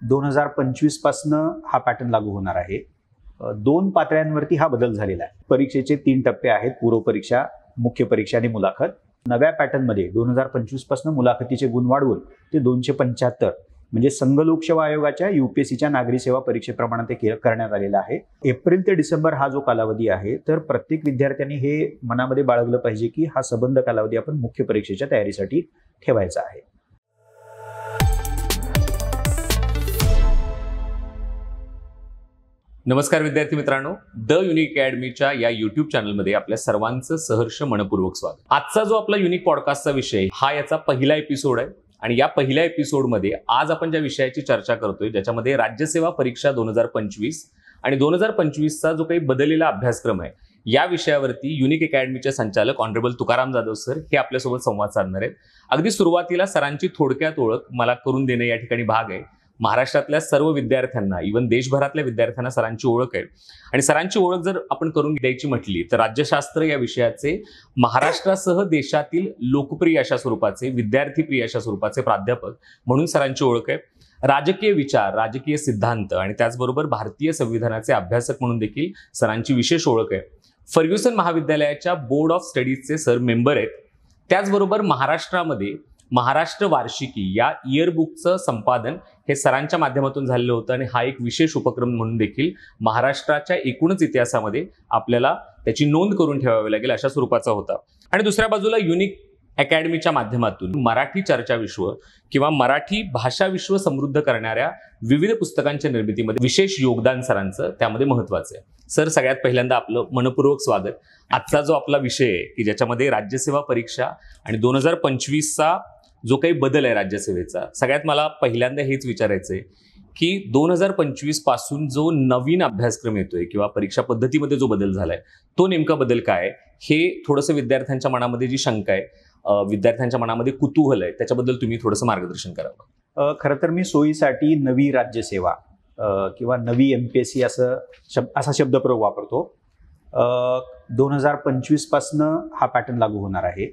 2025 पासनं हा पॅटर्न लागू होणार आहे. 2 पातळ्यांवरती हा बदल झालेला आहे. परीक्षेचे 3 टप्पे आहेत: पूर्व परीक्षा, मुख्य परीक्षा आणि मुलाखत. नव्या पॅटर्नमध्ये 2025 पासून मुलाखतीचे गुण वाढवून ते 275 म्हणजे संघ लोकसेवा आयोगाच्या UPSCच्या नागरी सेवा परीक्षेप्रमाणे ते करण्यात आलेलं आहे. एप्रिल ते डिसेंबर हा जो कालावधी आहे, तर प्रत्येक विद्यार्थ्यांनी हे मनामध्ये बाळगलं पाहिजे की हा सबंध कालावधी आपण मुख्य परीक्षेच्या तयारीसाठी ठेवायचा आहे. नमस्कार विद्यार्थी मित्रांनो, द युनिक अकॅडमीच्या या युट्यूब चॅनलमध्ये आपल्या सर्वांचं सहर्ष मनपूर्वक स्वागत. आजचा जो आपला युनिक पॉडकास्टचा विषय हा याचा पहिला एपिसोड आहे आणि या पहिल्या एपिसोडमध्ये आज आपण ज्या विषयाची चर्चा करतोय, ज्याच्यामध्ये राज्यसेवा परीक्षा 2025 आणि 2025चा जो काही बदललेला अभ्यासक्रम आहे, या विषयावरती युनिक अकॅडमीचे संचालक ऑनरेबल तुकाराम जाधव सर हे आपल्यासोबत संवाद साधणार आहेत. अगदी सुरुवातीला सरांची थोडक्यात ओळख मला करून देणे या ठिकाणी भाग आहे. महाराष्ट्रातल्या सर्व विद्यार्थ्यांना, इव्हन देशभरातल्या विद्यार्थ्यांना सरांची ओळख आहे आणि सरांची ओळख जर आपण करून द्यायची म्हटली तर राज्यशास्त्र या विषयाचे महाराष्ट्रासह देशातील लोकप्रिय अशा स्वरूपाचे, विद्यार्थीप्रिय अशा स्वरूपाचे प्राध्यापक म्हणून सरांची ओळख आहे. राजकीय विचार, राजकीय सिद्धांत आणि त्याचबरोबर भारतीय संविधानाचे अभ्यासक म्हणून देखील सरांची विशेष ओळख आहे. फर्ग्युसन महाविद्यालयाच्या बोर्ड ऑफ स्टडीजचे सर मेंबर आहेत. त्याचबरोबर महाराष्ट्रामध्ये महाराष्ट्र वार्षिकी या इयरबुकचं संपादन हे सरांच्या माध्यमातून झालेलं होतं आणि हा एक विशेष उपक्रम म्हणून देखील महाराष्ट्राच्या एकूणच इतिहासामध्ये आपल्याला त्याची नोंद करून ठेवावी लागेल अशा स्वरूपाचा होता. आणि दुसऱ्या बाजूला युनिक अकॅडमीच्या माध्यमातून मराठी चर्चा विश्व किंवा मराठी भाषा विश्व समृद्ध करणाऱ्या विविध पुस्तकांच्या निर्मितीमध्ये विशेष योगदान सरांचं त्यामध्ये महत्वाचं आहे. सर, सगळ्यात पहिल्यांदा आपलं मनपूर्वक स्वागत. आजचा जो आपला विषय आहे की ज्याच्यामध्ये राज्यसेवा परीक्षा आणि 2025चा जो काही बदल आहे राज्यसेवेचा, सगळ्यात मला पहिल्यांदा हेच विचारायचं आहे की 2025 पासून जो नवीन अभ्यासक्रम येतोय किंवा परीक्षा पद्धतीमध्ये जो बदल झालाय तो नेमका बदल काय, हे थोडंसं विद्यार्थ्यांच्या मनामध्ये जी शंका आहे, विद्यार्थ्यांच्या मनामध्ये कुतूहल आहे, त्याच्याबद्दल तुम्ही थोडंसं मार्गदर्शन करावं. खरं तर मी सोयीसाठी नवी राज्यसेवा किंवा नवी MPSC असा शब्दप्रयोग वापरतो. 2025 पासनं हा पॅटर्न लागू होणार आहे.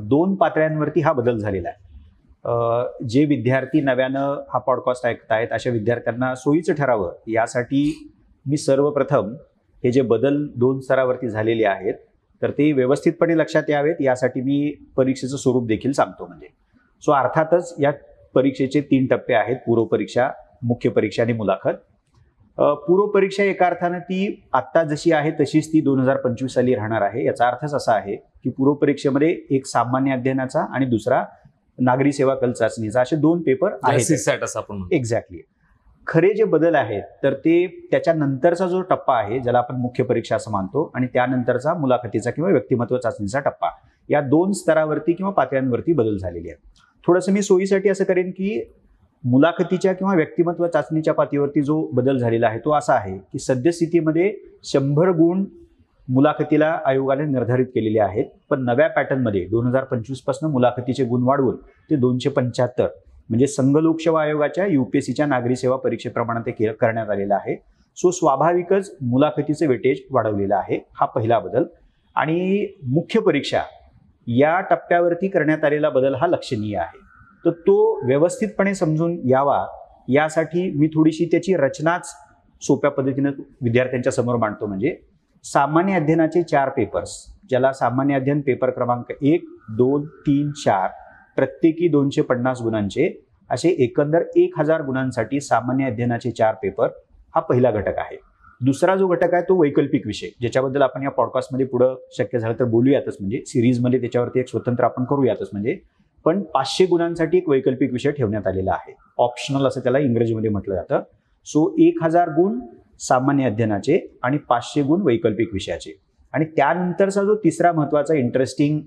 2 पातळ्यांवरती हा बदल झालेला आहे. जे विद्यार्थी नव्यानं हा पॉडकास्ट ऐकतायत अशा विद्यार्थ्यांना सोयीचं ठरावं यासाठी मी सर्वप्रथम हे जे बदल 2 स्तरावरती झालेले आहेत तर ते व्यवस्थितपणे लक्षात यावेत यासाठी मी परीक्षेचं स्वरूप देखील सांगतो. म्हणजे अर्थातच या परीक्षेचे 3 टप्पे आहेत: पूर्व परीक्षा, मुख्य परीक्षा आणि मुलाखत. पूर्व परीक्षा एका अर्थानं ती आत्ता जशी आहे तशीच ती 2025 साली राहणार आहे. याचा अर्थच असा आहे की पूर्व परीक्षेमध्ये एक सामान्य अध्ययनाचा आणि दुसरा नागरी सेवा कल चाचणीचा असे 2 पेपर आहेत. एक्झॅक्टली. खरे जे बदल आहेत तर ते त्याच्यानंतरचा जो टप्पा आहे ज्याला आपण मुख्य परीक्षा असं मानतो आणि त्यानंतरचा मुलाखतीचा किंवा व्यक्तिमत्व चाचणीचा टप्पा, या 2 स्तरावरती किंवा पातळ्यांवरती बदल झालेले आहेत. थोडंसं मी सोयीसाठी असं करेन की मुलाखतीच्या किंवा व्यक्तिमत्व चाचणीच्या पातळीवरती जो बदल झालेला आहे तो असा आहे की सद्यस्थितीमध्ये 100 गुण मुलाखतीला आयोगाने निर्धारित केलेले आहेत, पण नव्या पॅटर्नमध्ये 2025 पासून मुलाखतीचे गुण वाढवून ते 275 म्हणजे संघ लोकसेवा आयोगाच्या UPSCच्या नागरी सेवा परीक्षेप्रमाणे ते करण्यात आलेलं आहे. स्वाभाविकच मुलाखतीचं वेटेज वाढवलेलं आहे. हा पहिला बदल. आणि मुख्य परीक्षा या टप्प्यावरती करण्यात आलेला बदल हा लक्षणीय आहे. तर तो व्यवस्थितपणे समजून यावा यासाठी मी थोडीशी त्याची रचनाच सोप्या पद्धतीनं विद्यार्थ्यांच्या समोर मांडतो. म्हणजे सामान्य अध्ययनाचे 4 पेपर्स, ज्याला सामान्य अध्ययन पेपर क्रमांक 1, 2, 3, 4 प्रत्येकी 250 गुणांचे असे एकंदर 1000 गुणांसाठी सामान्य अध्ययनाचे 4 पेपर हा पहिला घटक आहे. दुसरा जो घटक आहे तो वैकल्पिक विषय, ज्याच्याबद्दल आपण या पॉडकास्टमध्ये पुढं शक्य झालं तर बोलूयातच, म्हणजे सिरीजमध्ये त्याच्यावरती एक स्वतंत्र आपण करूयातच. म्हणजे पण 500 गुणांसाठी एक वैकल्पिक विषय ठेवण्यात आलेला आहे. ऑप्शनल असं त्याला इंग्रजीमध्ये म्हटलं जातं. 1000 गुण सामान्य अध्ययनाचे आणि 500 गुण वैकल्पिक विषयाचे. आणि त्यानंतरचा जो तिसरा महत्वाचा इंटरेस्टिंग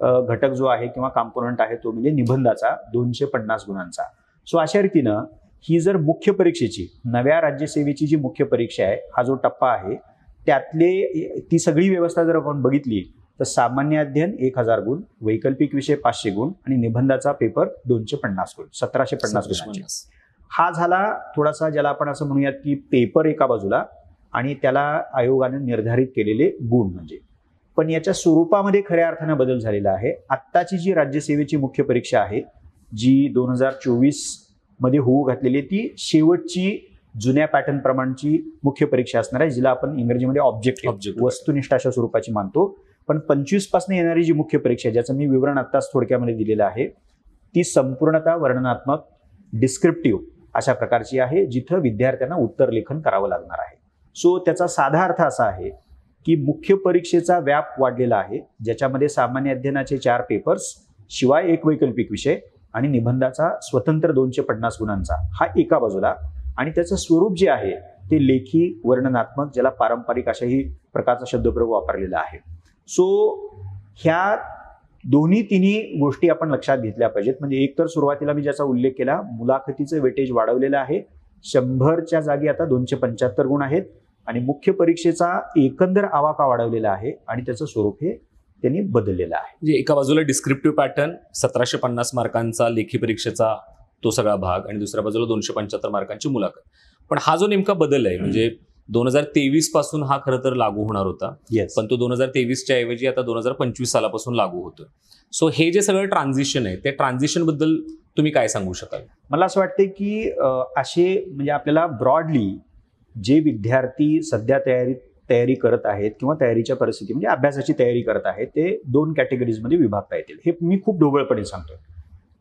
घटक जो आहे किंवा कॉम्पोनंट आहे तो म्हणजे निबंधाचा 250 गुणांचा. अशा रीतीनं ही जर मुख्य परीक्षेची, नव्या राज्यसेवेची जी मुख्य परीक्षा आहे, हा जो टप्पा आहे त्यातले ती सगळी व्यवस्था जर आपण बघितली तर सामान्य अध्ययन 1000 गुण, वैकल्पिक विषय 500 गुण आणि निबंधाचा पेपर 250 गुण, 1750 गुणांचे. हा झाला थोडासा ज्याला आपण असं म्हणूयात की पेपर एका बाजूला आणि त्याला आयोगाने निर्धारित केलेले गुण. म्हणजे पण याच्या स्वरूपामध्ये खऱ्या अर्थानं बदल झालेला आहे. आत्ताची जी राज्यसेवेची मुख्य परीक्षा आहे जी 2024 मध्ये होऊ घातलेली ती शेवटची जुन्या पॅटर्न प्रमाणची मुख्य परीक्षा असणार आहे, जिला आपण इंग्रजीमध्ये ऑब्जेक्टिव्ह वस्तुनिष्ठ अशा स्वरूपाची मानतो. पण 25 पासून येणारी जी मुख्य परीक्षा आहे, ज्याचं मी विवरण आत्ताच थोडक्यामध्ये दिलेलं आहे, ती संपूर्णतः वर्णनात्मक डिस्क्रिप्टिव्ह अशा प्रकारची आहे, जिथं विद्यार्थ्यांना उत्तर लेखन करावं लागणार आहे. सो त्याचा साधा अर्थ असा आहे की मुख्य परीक्षेचा व्याप वाढलेला आहे, ज्याच्यामध्ये सामान्य अध्ययनाचे 4 पेपर्स शिवाय एक वैकल्पिक विषय आणि निबंधाचा स्वतंत्र 250 गुणांचा हा एका बाजूला, आणि त्याचं स्वरूप जे आहे ते लेखी वर्णनात्मक, ज्याला पारंपरिक अशाही प्रकारचा शब्दप्रयोग वापरलेला आहे. सो ह्या तिन्ही गोष्टी आपण लक्षात घेतल्या पाहिजेत. म्हणजे एक तर सुरुवातीला मी ज्याचा उल्लेख केला, मुलाखतीचं वेटेज वाढवलेलं आहे, 100च्या जागी आता 275 गुण आहेत, आणि मुख्य परीक्षेचा एकंदर आवाका वाढवलेला आहे आणि त्याचं स्वरूप हे त्यांनी बदललेलं आहे. म्हणजे एका बाजूला डिस्क्रिप्टिव्ह पॅटर्न 1750 मार्कांचा लेखी परीक्षेचा तो सगळा भाग, आणि दुसऱ्या बाजूला 275 मार्कांची मुलाखत. पण हा जो नेमका बदल आहे, म्हणजे 2023 पासून हा खरं तर लागू होणार होता, पण तो 2023च्या ऐवजी आता 2025 सालापासून लागू होतोय. सो हे जे सगळं ट्रान्झिशन आहे, ते ट्रान्झिशन बद्दल तुम्ही काय सांगू शकाल? मला असं वाटतं की असे म्हणजे आपल्याला ब्रॉडली जे विद्यार्थी सध्या तयारी करत आहेत किंवा तयारीच्या परिस्थिती म्हणजे अभ्यासाची तयारी करत आहेत, ते 2 कॅटेगरीजमध्ये विभागता येतील. हे मी खूप ढोबळपणे सांगतोय.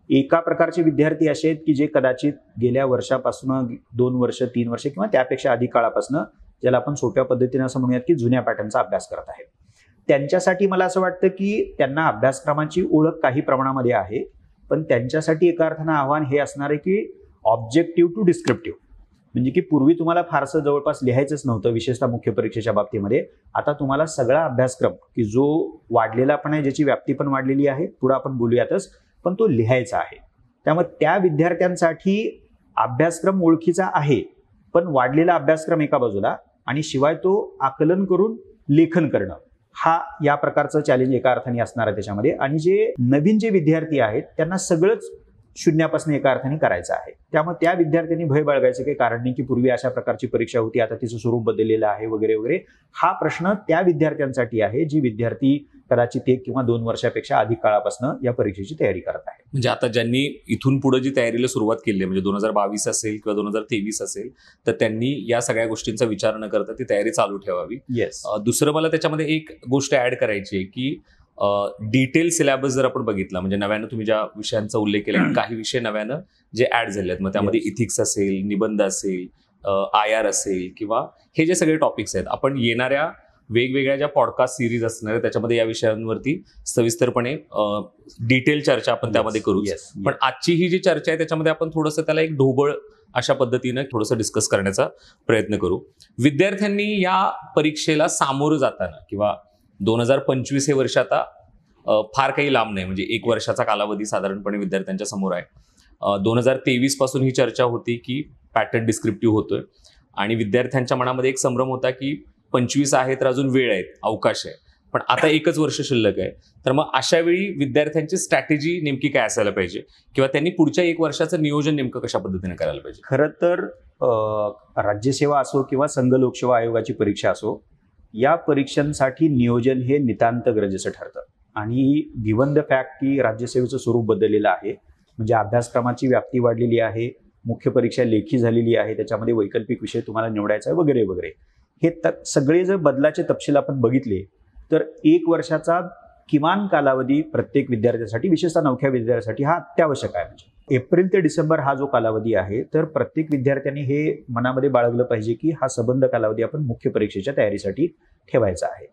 एका प्रकारचे विद्यार्थी असे आहेत की जे कदाचित गेल्या वर्षापासून 2 वर्ष 3 वर्ष किंवा त्यापेक्षा अधिक काळापासून, ज्याला आपण सोप्या पद्धतीने असं म्हणूयात की जुन्या पॅटर्नचा अभ्यास करत आहेत. त्यांच्यासाठी मला असं वाटतं की त्यांना अभ्यासक्रमाची ओळख काही प्रमाणामध्ये आहे, पण त्यांच्यासाठी एका अर्थानं आव्हान हे असणार आहे की ऑब्जेक्टिव्ह टू डिस्क्रिप्टिव्ह, म्हणजे की पूर्वी तुम्हाला फारसं जवळपास लिहायचंच नव्हतं, विशेषतः मुख्य परीक्षेच्या बाबतीमध्ये. आता तुम्हाला सगळा अभ्यासक्रम की जो वाढलेला पण आहे, ज्याची व्याप्ती पण वाढलेली आहे, पुढे आपण बोलूयातच, पण तो लिहायचा आहे. त्यामुळे त्या विद्यार्थ्यांसाठी अभ्यासक्रम ओळखीचा आहे, पण वाढलेला अभ्यासक्रम एका बाजूला, आणि शिवाय तो आकलन करून लेखन करणं, हा या प्रकारचं चॅलेंज एका अर्थाने असणार आहे त्याच्यामध्ये. आणि जे नवीन जे विद्यार्थी आहेत त्यांना सगळंच शून्यापासून एका अर्थाने करायचं आहे. त्यामुळे त्या विद्यार्थ्यांनी भय बाळगायचं काही कारण नाही की पूर्वी अशा प्रकारची परीक्षा होती, आता तिचं स्वरूप बदललेलं आहे वगैरे वगैरे. हा प्रश्न त्या विद्यार्थ्यांसाठी आहे जी विद्यार्थी कदाचित 1 किंवा 2 वर्षापेक्षा अधिक काळापासून या परीक्षेची तयारी करत आहे. म्हणजे आता ज्यांनी इथून पुढे जी तयारीला सुरुवात केली आहे, म्हणजे 2022 असेल किंवा 2023 असेल, तर त्यांनी या सगळ्या गोष्टींचा विचार न करता ती तयारी चालू ठेवावी. येस. दुसरं मला त्याच्यामध्ये एक गोष्ट ऍड करायची आहे की डिटेल सिलेबस जर आपण बघितला, म्हणजे नव्यानं तुम्ही ज्या विषयांचा उल्लेख केला, काही विषय नव्यानं जे ऍड झाले आहेत, मग त्यामध्ये इथिक्स असेल, निबंध असेल, IR असेल, किंवा हे जे सगळे टॉपिक्स आहेत, आपण येणाऱ्या वेगवेगळ्या ज्या पॉडकास्ट सिरीज असणार आहेत त्याच्यामध्ये या विषयांवरती सविस्तरपणे डिटेल चर्चा आपण त्यामध्ये करू. पण आजची ही जी चर्चा आहे त्याच्यामध्ये आपण थोडंसं त्याला एक ढोबळ अशा पद्धतीनं थोडंसं डिस्कस करण्याचा प्रयत्न करू. विद्यार्थ्यांनी या परीक्षेला सामोरं जाताना, किंवा 2025 हे वर्ष आता फार काही लांब नाही, म्हणजे 1 वर्षाचा कालावधी साधारणपणे विद्यार्थ्यांच्या समोर आहे. 2023 पासून ही चर्चा होती की पॅटर्न डिस्क्रिप्टिव्ह होतोय, आणि विद्यार्थ्यांच्या मनामध्ये एक संभ्रम होता की 25 आहे तर अजून वेळ आहे, अवकाश आहे, पण आता 1च वर्ष शिल्लक आहे. तर मग अशा वेळी विद्यार्थ्यांची स्ट्रॅटेजी नेमकी काय असायला पाहिजे, किंवा त्यांनी पुढच्या 1 वर्षाचं नियोजन नेमकं कशा पद्धतीने करायला पाहिजे? खरं तर राज्यसेवा असो किंवा संघ लोकसेवा आयोगाची परीक्षा असो, या परीक्षांसाठी नियोजन हे नितांत गरजेचं ठरतं. आणि गिव्हन द फॅक्ट की राज्यसेवेचं स्वरूप बदललेलं आहे, म्हणजे अभ्यासक्रमाची व्याप्ती वाढलेली आहे, मुख्य परीक्षा लेखी झालेली आहे, त्याच्यामध्ये वैकल्पिक विषय तुम्हाला निवडायचा आहे वगैरे वगैरे, हे सगळे जर बदलाचे तपशील आपण बघितले तर 1 वर्षाचा किमान कालावधी प्रत्येक विद्यार्थ्यासाठी, विशेषतः नवख्या विद्यार्थ्यासाठी, हा अत्यावश्यक आहे. म्हणजे एप्रिल ते डिसेंबर हा जो कालावधी आहे, तर प्रत्येक विद्यार्थ्यांनी हे मनामध्ये बाळगलं पाहिजे की हा सबंध कालावधी आपण मुख्य परीक्षेच्या तयारीसाठी ठेवायचा आहे.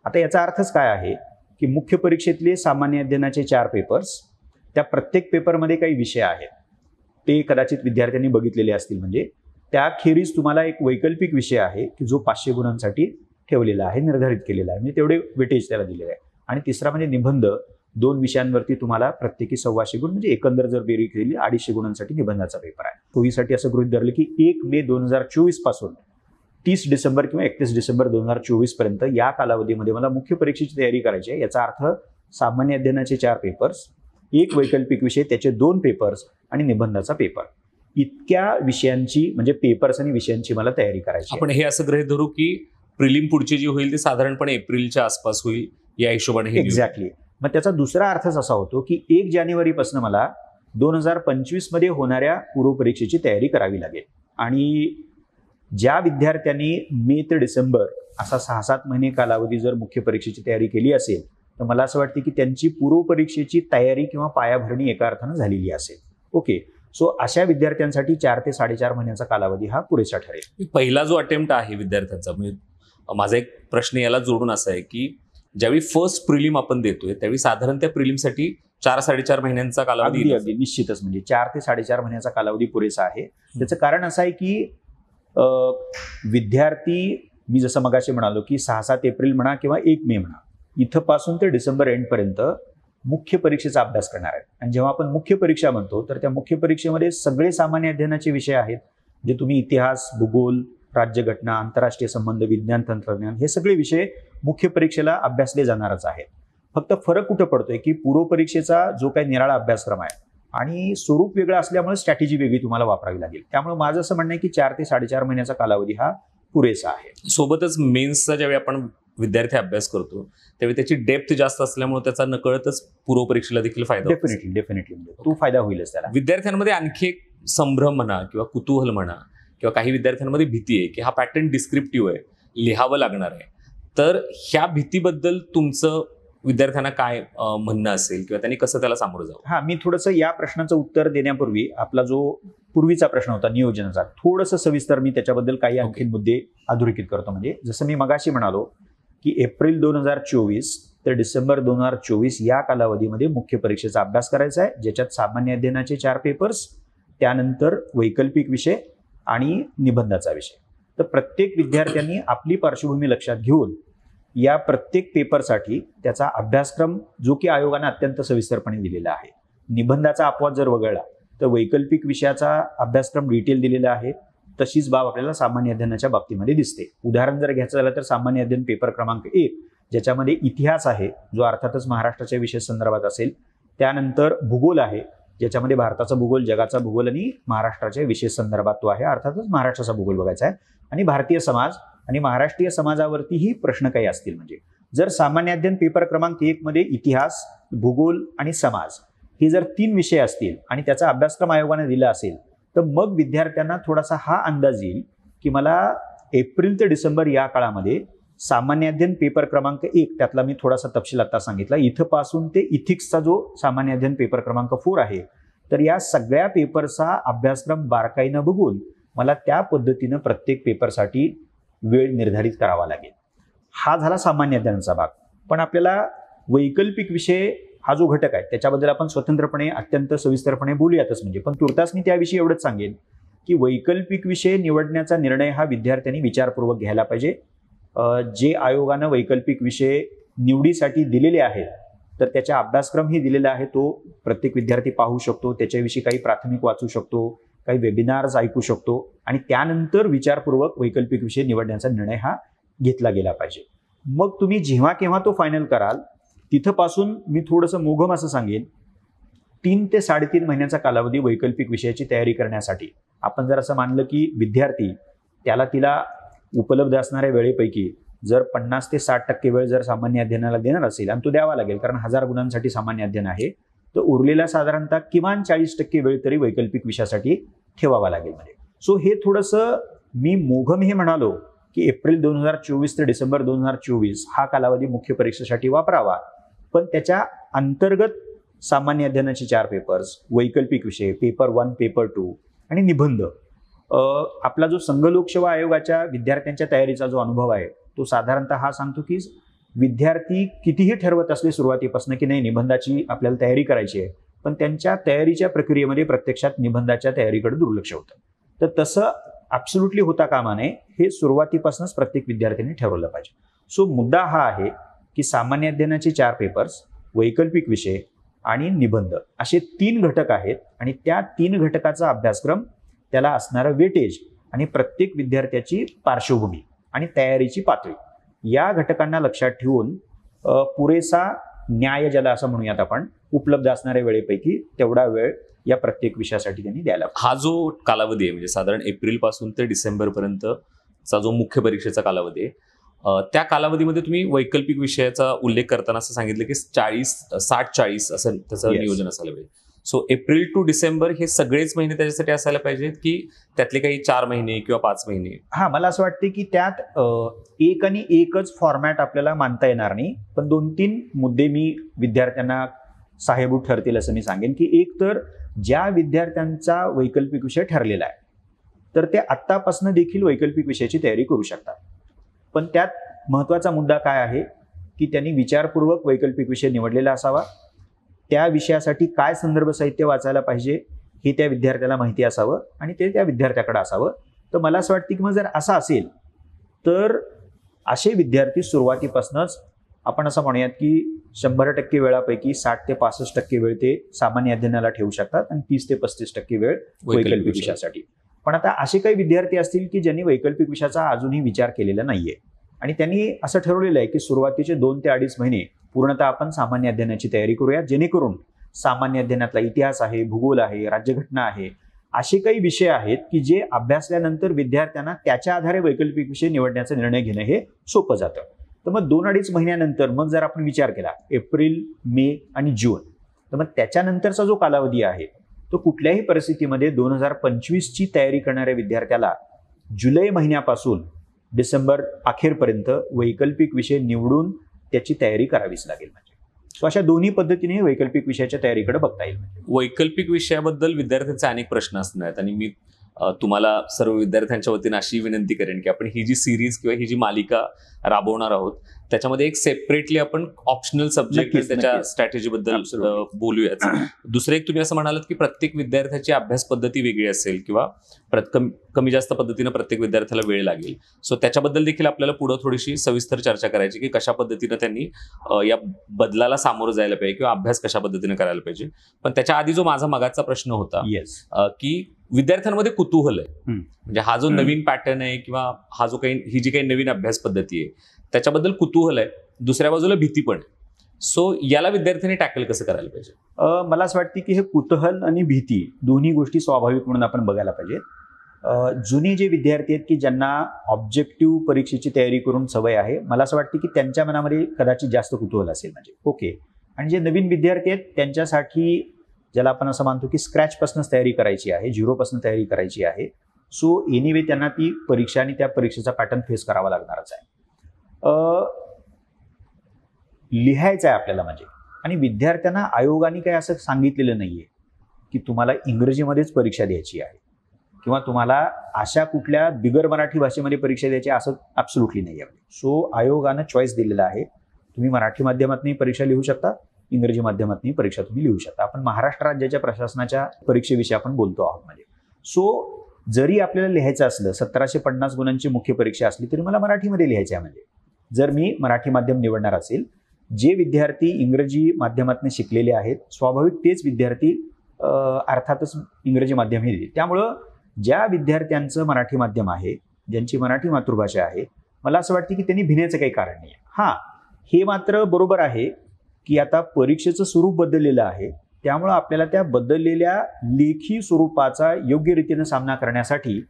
आता याचा अर्थच काय आहे की मुख्य परीक्षेतले सामान्य अध्ययनाचे 4 पेपर्स, त्या प्रत्येक पेपरमध्ये काही विषय आहेत, ते कदाचित विद्यार्थ्यांनी बघितलेले असतील. म्हणजे त्याखेरीज तुम्हाला एक वैकल्पिक विषय आहे की जो 500 गुणांसाठी ठेवलेला आहे, निर्धारित केलेला आहे, म्हणजे तेवढे वेटेज त्याला दिलेलं आहे. आणि तिसरा म्हणजे निबंध, 2 विषयांवरती तुम्हाला प्रत्येकी 125 गुण, म्हणजे एकंदर जर बेरीज केली 250 गुणांसाठी निबंधाचा पेपर आहे. सोयीसाठी असं गृहीत धरलं की 1 मे 2024 पासून 30 डिसेंबर किंवा 31 डिसेंबर 2024 पर्यंत या कालावधीमध्ये मला मुख्य परीक्षेची तयारी करायची आहे. याचा अर्थ सामान्य अध्ययनाचे 4 पेपर्स, 1 वैकल्पिक विषय, त्याचे 2 पेपर्स आणि निबंधाचा पेपर, इतक्या विषयांची म्हणजे पेपर्स आणि विषयांची मला तयारी करायची. आपण हे असं गृहीत धरू की प्रिलिम पुढची जी होईल ती साधारणपणे एप्रिलच्या आसपास होईल, या हिशोबाने. एक्झॅक्टली. मग त्याचा दुसरा अर्थच असा होतो की 1 जानेवारीपासून मला 2025 मध्ये होणाऱ्या पूर्वपरीक्षेची तयारी करावी लागेल. आणि ज्या विद्यार्थ्यांनी मे ते डिसेंबर असा 6-7 महिने कालावधी जर मुख्य परीक्षेची तयारी केली असेल तर मला असं वाटतं की त्यांची पूर्वपरीक्षेची तयारी किंवा पायाभरणी एका अर्थानं झालेली असेल. ओके, सो अशा विद्यार्थ्यांसाठी 4 ते 4.5 महिन्यांचा कालावधी हा पुरेसा ठरेल. पहिला जो अटेम्प्ट आहे विद्यार्थ्यांचा, म्हणजे माझा एक प्रश्न याला जोडून असा आहे की ज्यावेळी फर्स्ट प्रिलिम आपण देतोय त्यावेळी साधारण त्या प्रिलिमसाठी 4-4.5 महिन्यांचा कालावधी अगदी निश्चितच म्हणजे 4 ते 4.5 महिन्याचा कालावधी पुरेसा आहे. त्याचं कारण असं आहे की विद्यार्थी, मी जसं मगाशी म्हणालो की 6-7 एप्रिल म्हणा किंवा 1 मे म्हणा, इथंपासून ते डिसेंबर एंडपर्यंत मुख्य परीक्षेचा अभ्यास करणार आहेत. आणि जेव्हा आपण मुख्य परीक्षा म्हणतो तर त्या मुख्य परीक्षेमध्ये सगळे सामान्य अध्ययनाचे विषय आहेत, जे तुम्ही इतिहास, भूगोल, राज्यघटना, आंतरराष्ट्रीय संबंध, विज्ञान तंत्रज्ञान, हे सगळे विषय मुख्य परीक्षेला अभ्यासले जाणारच आहेत. फक्त फरक कुठं पडतोय की पूर्वपरीक्षेचा जो काही निराळा अभ्यासक्रम आहे आणि स्वरूप वेगळं असल्यामुळे स्ट्रॅटेजी वेगळी तुम्हाला वापरावी लागेल. त्यामुळे माझं असं म्हणणं आहे की 4 ते 4.5 महिन्याचा कालावधी हा पुरेसा आहे. सोबतच मेन्सचा ज्यावेळी आपण विद्यार्थी अभ्यास करतो त्यावेळी त्याची डेप्थ जास्त असल्यामुळे त्याचा नकळतच पूर्वपरीक्षेला देखील फायदा होतो. डेफिनेटली तो फायदा होईलच त्याला. विद्यार्थ्यांमध्ये आणखी एक संभ्रम म्हणा किंवा कुतूहल म्हणा किंवा काही विद्यार्थ्यांमध्ये भीती आहे की हा पॅटर्न डिस्क्रिप्टिव्ह आहे, लिहावं लागणार आहे, तर ह्या भीतीबद्दल तुमचं विद्यार्थ्यांना काय म्हणणं असेल किंवा त्यांनी कसं त्याला सामोरं जावं? हा, मी थोडंसं या प्रश्नाचं उत्तर देण्यापूर्वी आपला जो पूर्वीचा प्रश्न होता नियोजनाचा, थोडंसं सविस्तर मी त्याच्याबद्दल काही आणखी मुद्दे अधोरेखित करतो. म्हणजे जसं मी मगाशी म्हणालो की एप्रिल 2024 ते डिसेंबर 2024 या कालावधीमध्ये मुख्य परीक्षेचा अभ्यास करायचा आहे, ज्याच्यात सामान्य अध्ययनाचे 4 पेपर्स, त्यानंतर वैकल्पिक विषय आणि निबंधाचा विषय. तर प्रत्येक विद्यार्थ्यांनी आपली पार्श्वभूमी लक्षात घेऊन या प्रत्येक पेपरसाठी त्याचा अभ्यासक्रम, जो की आयोगाने अत्यंत सविस्तरपणे दिलेला आहे, निबंधाचा अपवाद जर वगळला तर वैकल्पिक विषयाचा अभ्यासक्रम डिटेल दिलेला आहे. तशीच बाब आपल्याला सामान्य अध्ययनाच्या बाबतीमध्ये दिसते. उदाहरण जर घ्यायचं झालं तर सामान्य अध्ययन पेपर क्रमांक 1, ज्याच्यामध्ये इतिहास आहे, जो अर्थातच महाराष्ट्राच्या विषय संदर्भात असेल. त्यानंतर भूगोल आहे, ज्याच्यामध्ये भारताचा भूगोल, जगाचा भूगोल आणि महाराष्ट्राच्या विषय संदर्भात तो आहे, अर्थातच महाराष्ट्राचा भूगोल बघायचा आहे. आणि भारतीय समाज आणि महाराष्ट्रीय समाजावरतीही प्रश्न काही असतील. म्हणजे जर सामान्य अध्ययन पेपर क्रमांक 1 मध्ये इतिहास, भूगोल आणि समाज हे जर 3 विषय असतील आणि त्याचा अभ्यासक्रम आयोगाने दिला असेल तर मग विद्यार्थ्यांना थोडासा हा अंदाज येईल की मला एप्रिल ते डिसेंबर या काळामध्ये सामान्य अध्ययन पेपर क्रमांक 1, त्यातला मी थोडासा तपशील आता सांगितला, इथपासून ते इथिक्सचा जो सामान्य अध्ययन पेपर क्रमांक 4 आहे, तर या सगळ्या पेपरचा अभ्यासक्रम बारकाईनं बघून मला त्या पद्धतीनं प्रत्येक पेपरसाठी वेळ निर्धारित करावा लागेल. हा झाला सामान्य अध्ययनाचा भाग. पण आपल्याला वैकल्पिक विषय हा जो घटक आहे त्याच्याबद्दल आपण स्वतंत्रपणे अत्यंत सविस्तरपणे बोलूयातच. म्हणजे पण तुर्तास मी त्याविषयी एवढंच सांगेन की वैकल्पिक विषय निवडण्याचा निर्णय हा विद्यार्थ्यांनी विचारपूर्वक घ्यायला पाहिजे. जे आयोगानं वैकल्पिक विषय निवडीसाठी दिलेले आहेत तर त्याचा अभ्यासक्रमही दिलेला आहे, तो प्रत्येक विद्यार्थी पाहू शकतो, त्याच्याविषयी काही प्राथमिक वाचू शकतो, काही वेबिनार्स ऐकू शकतो आणि त्यानंतर विचारपूर्वक वैकल्पिक विषय निवडण्याचा निर्णय हा घेतला गेला पाहिजे. मग तुम्ही जेव्हा केव्हा तो फायनल कराल तिथपासून मी थोडंसं मोघम असं सांगेन, 3 ते 3.5 महिन्याचा कालावधी वैकल्पिक विषयाची तयारी करण्यासाठी. आपण जर असं मानलं की विद्यार्थी तिला उपलब्ध असणाऱ्या वेळेपैकी जर 50 ते 60% वेळ जर सामान्य अध्ययनाला देणार असेल आणि तो द्यावा लागेल, कारण 1000 गुणांसाठी सामान्य अध्ययन आहे, तर उरलेला साधारणतः किमान 40% वेळ तरी वैकल्पिक विषयासाठी ठेवावा लागेल. म्हणजे सो हे थोडंसं मी मोघम हे म्हणालो की एप्रिल 2024 ते डिसेंबर 2024 हा कालावधी मुख्य परीक्षेसाठी वापरावा, पण त्याच्या अंतर्गत सामान्य अध्ययनाचे 4 पेपर्स, वैकल्पिक विषय पेपर 1, पेपर 2 आणि निबंध. आपला जो संघ लोकसेवा आयोगाच्या विद्यार्थ्यांच्या तयारीचा जो अनुभव आहे तो साधारणतः हा सांगतो की विद्यार्थी कितीही ठरवत असले सुरुवातीपासून की नाही निबंधाची आपल्याला तयारी करायची आहे, पण त्यांच्या तयारीच्या प्रक्रियेमध्ये प्रत्यक्षात निबंधाच्या तयारीकडे दुर्लक्ष होतं. तर तसं ॲब्सोल्युटली होता कामा नये, हे सुरुवातीपासूनच प्रत्येक विद्यार्थ्यांनी ठरवलं पाहिजे. सो मुद्दा हा आहे की सामान्य अध्ययनाचे 4 पेपर्स, वैकल्पिक विषय आणि निबंध असे 3 घटक आहेत आणि त्या 3 घटकाचा अभ्यासक्रम, त्याला असणारं वेटेज आणि प्रत्येक विद्यार्थ्याची पार्श्वभूमी आणि तयारीची पातळी या घटकांना लक्षात ठेवून पुरेसा न्याय, ज्याला असं म्हणूयात आपण, उपलब्ध असणाऱ्या वेळेपैकी तेवढा वेळ या प्रत्येक विषयासाठी त्यांनी द्यायला. हा जो कालावधी आहे म्हणजे साधारण एप्रिल पासून ते डिसेंबर पर्यंतचा जो मुख्य परीक्षेचा कालावधी आहे, त्या कालावधीमध्ये तुम्ही वैकल्पिक विषयाचा उल्लेख करताना असं सांगितलं की 60-40 असं त्याचं नियोजन असायला पाहिजे. सो एप्रिल टू डिसेंबर हे सगळेच महिने त्याच्यासाठी असायला पाहिजेत की त्यातले काही 4 महिने किंवा 5 महिने? हा, मला असं वाटते की त्यात एक आणि एकच फॉर्मॅट आपल्याला मानता येणार नाही, पण 2-3 मुद्दे मी विद्यार्थ्यांना साहेबूत ठरतील असं मी सांगेन. की एक तर ज्या विद्यार्थ्यांचा वैकल्पिक विषय ठरलेला आहे तर ते आत्तापासून देखील वैकल्पिक विषयाची तयारी करू शकतात. पण त्यात महत्त्वाचा मुद्दा काय आहे की त्यांनी विचारपूर्वक वैकल्पिक विषय निवडलेला असावा. त्या विषयासाठी काय संदर्भ साहित्य वाचायला पाहिजे हे त्या विद्यार्थ्याला माहिती असावं आणि ते त्या विद्यार्थ्याकडे असावं. तर मला असं वाटतं की मग जर असं असेल तर असे विद्यार्थी सुरुवातीपासूनच आपण असं म्हणूयात की 100% वेळापैकी 60 ते 65% वेळ ते सामान्य अध्ययनाला ठेवू शकतात आणि 30 ते 35% वेळ वैकल्पिक विषयासाठी. पण आता असे काही विद्यार्थी असतील की ज्यांनी वैकल्पिक विषयाचा अजूनही विचार केलेला नाहीये आणि त्यांनी असं ठरवलेलं आहे की सुरुवातीचे 2 ते 2.5 महिने पूर्णतः आपण सामान्य अध्ययनाची तयारी करूया, जेणेकरून सामान्य अध्ययनातला इतिहास आहे, भूगोल आहे, राज्यघटना आहे, असे काही विषय आहेत की जे अभ्यासल्यानंतर विद्यार्थ्यांना त्याच्या आधारे वैकल्पिक विषय निवडण्याचा निर्णय घेणं हे सोपं जातं. तर मग 2-2.5 महिन्यानंतर मग जर आपण विचार केला एप्रिल, मे आणि जून, तर मग त्याच्यानंतरचा जो कालावधी आहे तो कुठल्याही परिस्थितीमध्ये 2025ची तयारी करणाऱ्या विद्यार्थ्याला जुलै महिन्यापासून डिसेंबर अखेरपर्यंत वैकल्पिक विषय निवडून त्याची तयारी करावीच लागेल. म्हणजे सो अशा दोन्ही पद्धतीने वैकल्पिक विषयाच्या तयारीकडे बघता येईल. वैकल्पिक विषयाबद्दल विद्यार्थ्यांचे अनेक प्रश्न असणार आहेत आणि मी तुम्हाला सर्व विद्यार्थ्यांच्या वतीने अशी विनंती करेन की आपण ही जी सिरीज किंवा ही जी मालिका राबवणार आहोत त्याच्यामध्ये एक सेपरेटली आपण ऑप्शनल सब्जेक्ट त्याच्या स्ट्रॅटेजीबद्दल बोलूयाच. दुसरं एक तुम्ही असं म्हणालात की प्रत्येक विद्यार्थ्याची अभ्यास पद्धती वेगळी असेल किंवा कमी जास्त पद्धतीनं प्रत्येक विद्यार्थ्याला वेळ लागेल. सो त्याच्याबद्दल देखील आपल्याला पुढे थोडीशी सविस्तर चर्चा करायची की कशा पद्धतीनं त्यांनी या बदलाला सामोरं जायला पाहिजे किंवा अभ्यास कशा पद्धतीने करायला पाहिजे. पण त्याच्या आधी जो माझा मगाचा प्रश्न होता की विद्यार्थ्यांमध्ये कुतूहल आहे, म्हणजे हा जो नवीन पॅटर्न आहे किंवा हा जो काही ही जी काही नवीन अभ्यास पद्धती आहे त्याच्याबद्दल कुतूहल आहे, दुसऱ्या बाजूला भीती पण आहे. सो याला विद्यार्थ्यांनी टॅकल कसं करायला पाहिजे? मला असं वाटतं की हे कुतूहल आणि भीती दोन्ही गोष्टी स्वाभाविक म्हणून आपण बघायला पाहिजे. जुने जे विद्यार्थी आहेत की ज्यांना ऑब्जेक्टिव्ह परीक्षेची तयारी करून सवय आहे, मला असं वाटतं की त्यांच्या मनामध्ये कदाचित जास्त कुतूहल असेल म्हणजे ओके. आणि जे नवीन विद्यार्थी आहेत त्यांच्यासाठी ज्याला आपण असं मानतो की स्क्रॅचपासूनच तयारी करायची आहे, झिरोपासून तयारी करायची आहे. सो एनिवे त्यांना ती परीक्षा आणि त्या परीक्षेचा पॅटर्न फेस करावा लागणारच आहे. लिहायचं आहे आपल्याला म्हणजे. आणि विद्यार्थ्यांना आयोगाने काही असं सांगितलेलं नाहीये की तुम्हाला इंग्रजीमध्येच परीक्षा द्यायची आहे किंवा तुम्हाला अशा कुठल्या बिगर मराठी भाषेमध्ये परीक्षा द्यायची असं ॲब्सोल्युटली नाही आहे. सो आयोगानं चॉईस दिलेला आहे, तुम्ही मराठी माध्यमातूनही परीक्षा लिहू शकता, इंग्रजी माध्यमातूनही परीक्षा तुम्ही लिहू शकता. आपण महाराष्ट्र राज्याच्या प्रशासनाच्या परीक्षेविषयी आपण बोलतो आहोत म्हणजे. सो जरी आपल्याला लिहायचं असलं 1750 गुणांची मुख्य परीक्षा असली तरी मला मराठीमध्ये लिहायचं आहे म्हणजे. जर मी मराठी माध्यम निवडणार असेल, जे विद्यार्थी इंग्रजी माध्यमातून शिकलेले आहेत स्वाभाविक तेच विद्यार्थी अर्थातच इंग्रजी माध्यम हे. त्यामुळं ज्या विद्यार्थ्यांचं मराठी माध्यम आहे, ज्यांची मराठी मातृभाषा आहे, मला असं वाटतं की त्यांनी भिण्याचं काही कारण नाही आहे. हां, हे मात्र बरोबर आहे की आता परीक्षेचं स्वरूप बदललेलं आहे, त्यामुळं आपल्याला त्या बदललेल्या लेखी स्वरूपाचा योग्य रीतीने सामना करण्यासाठी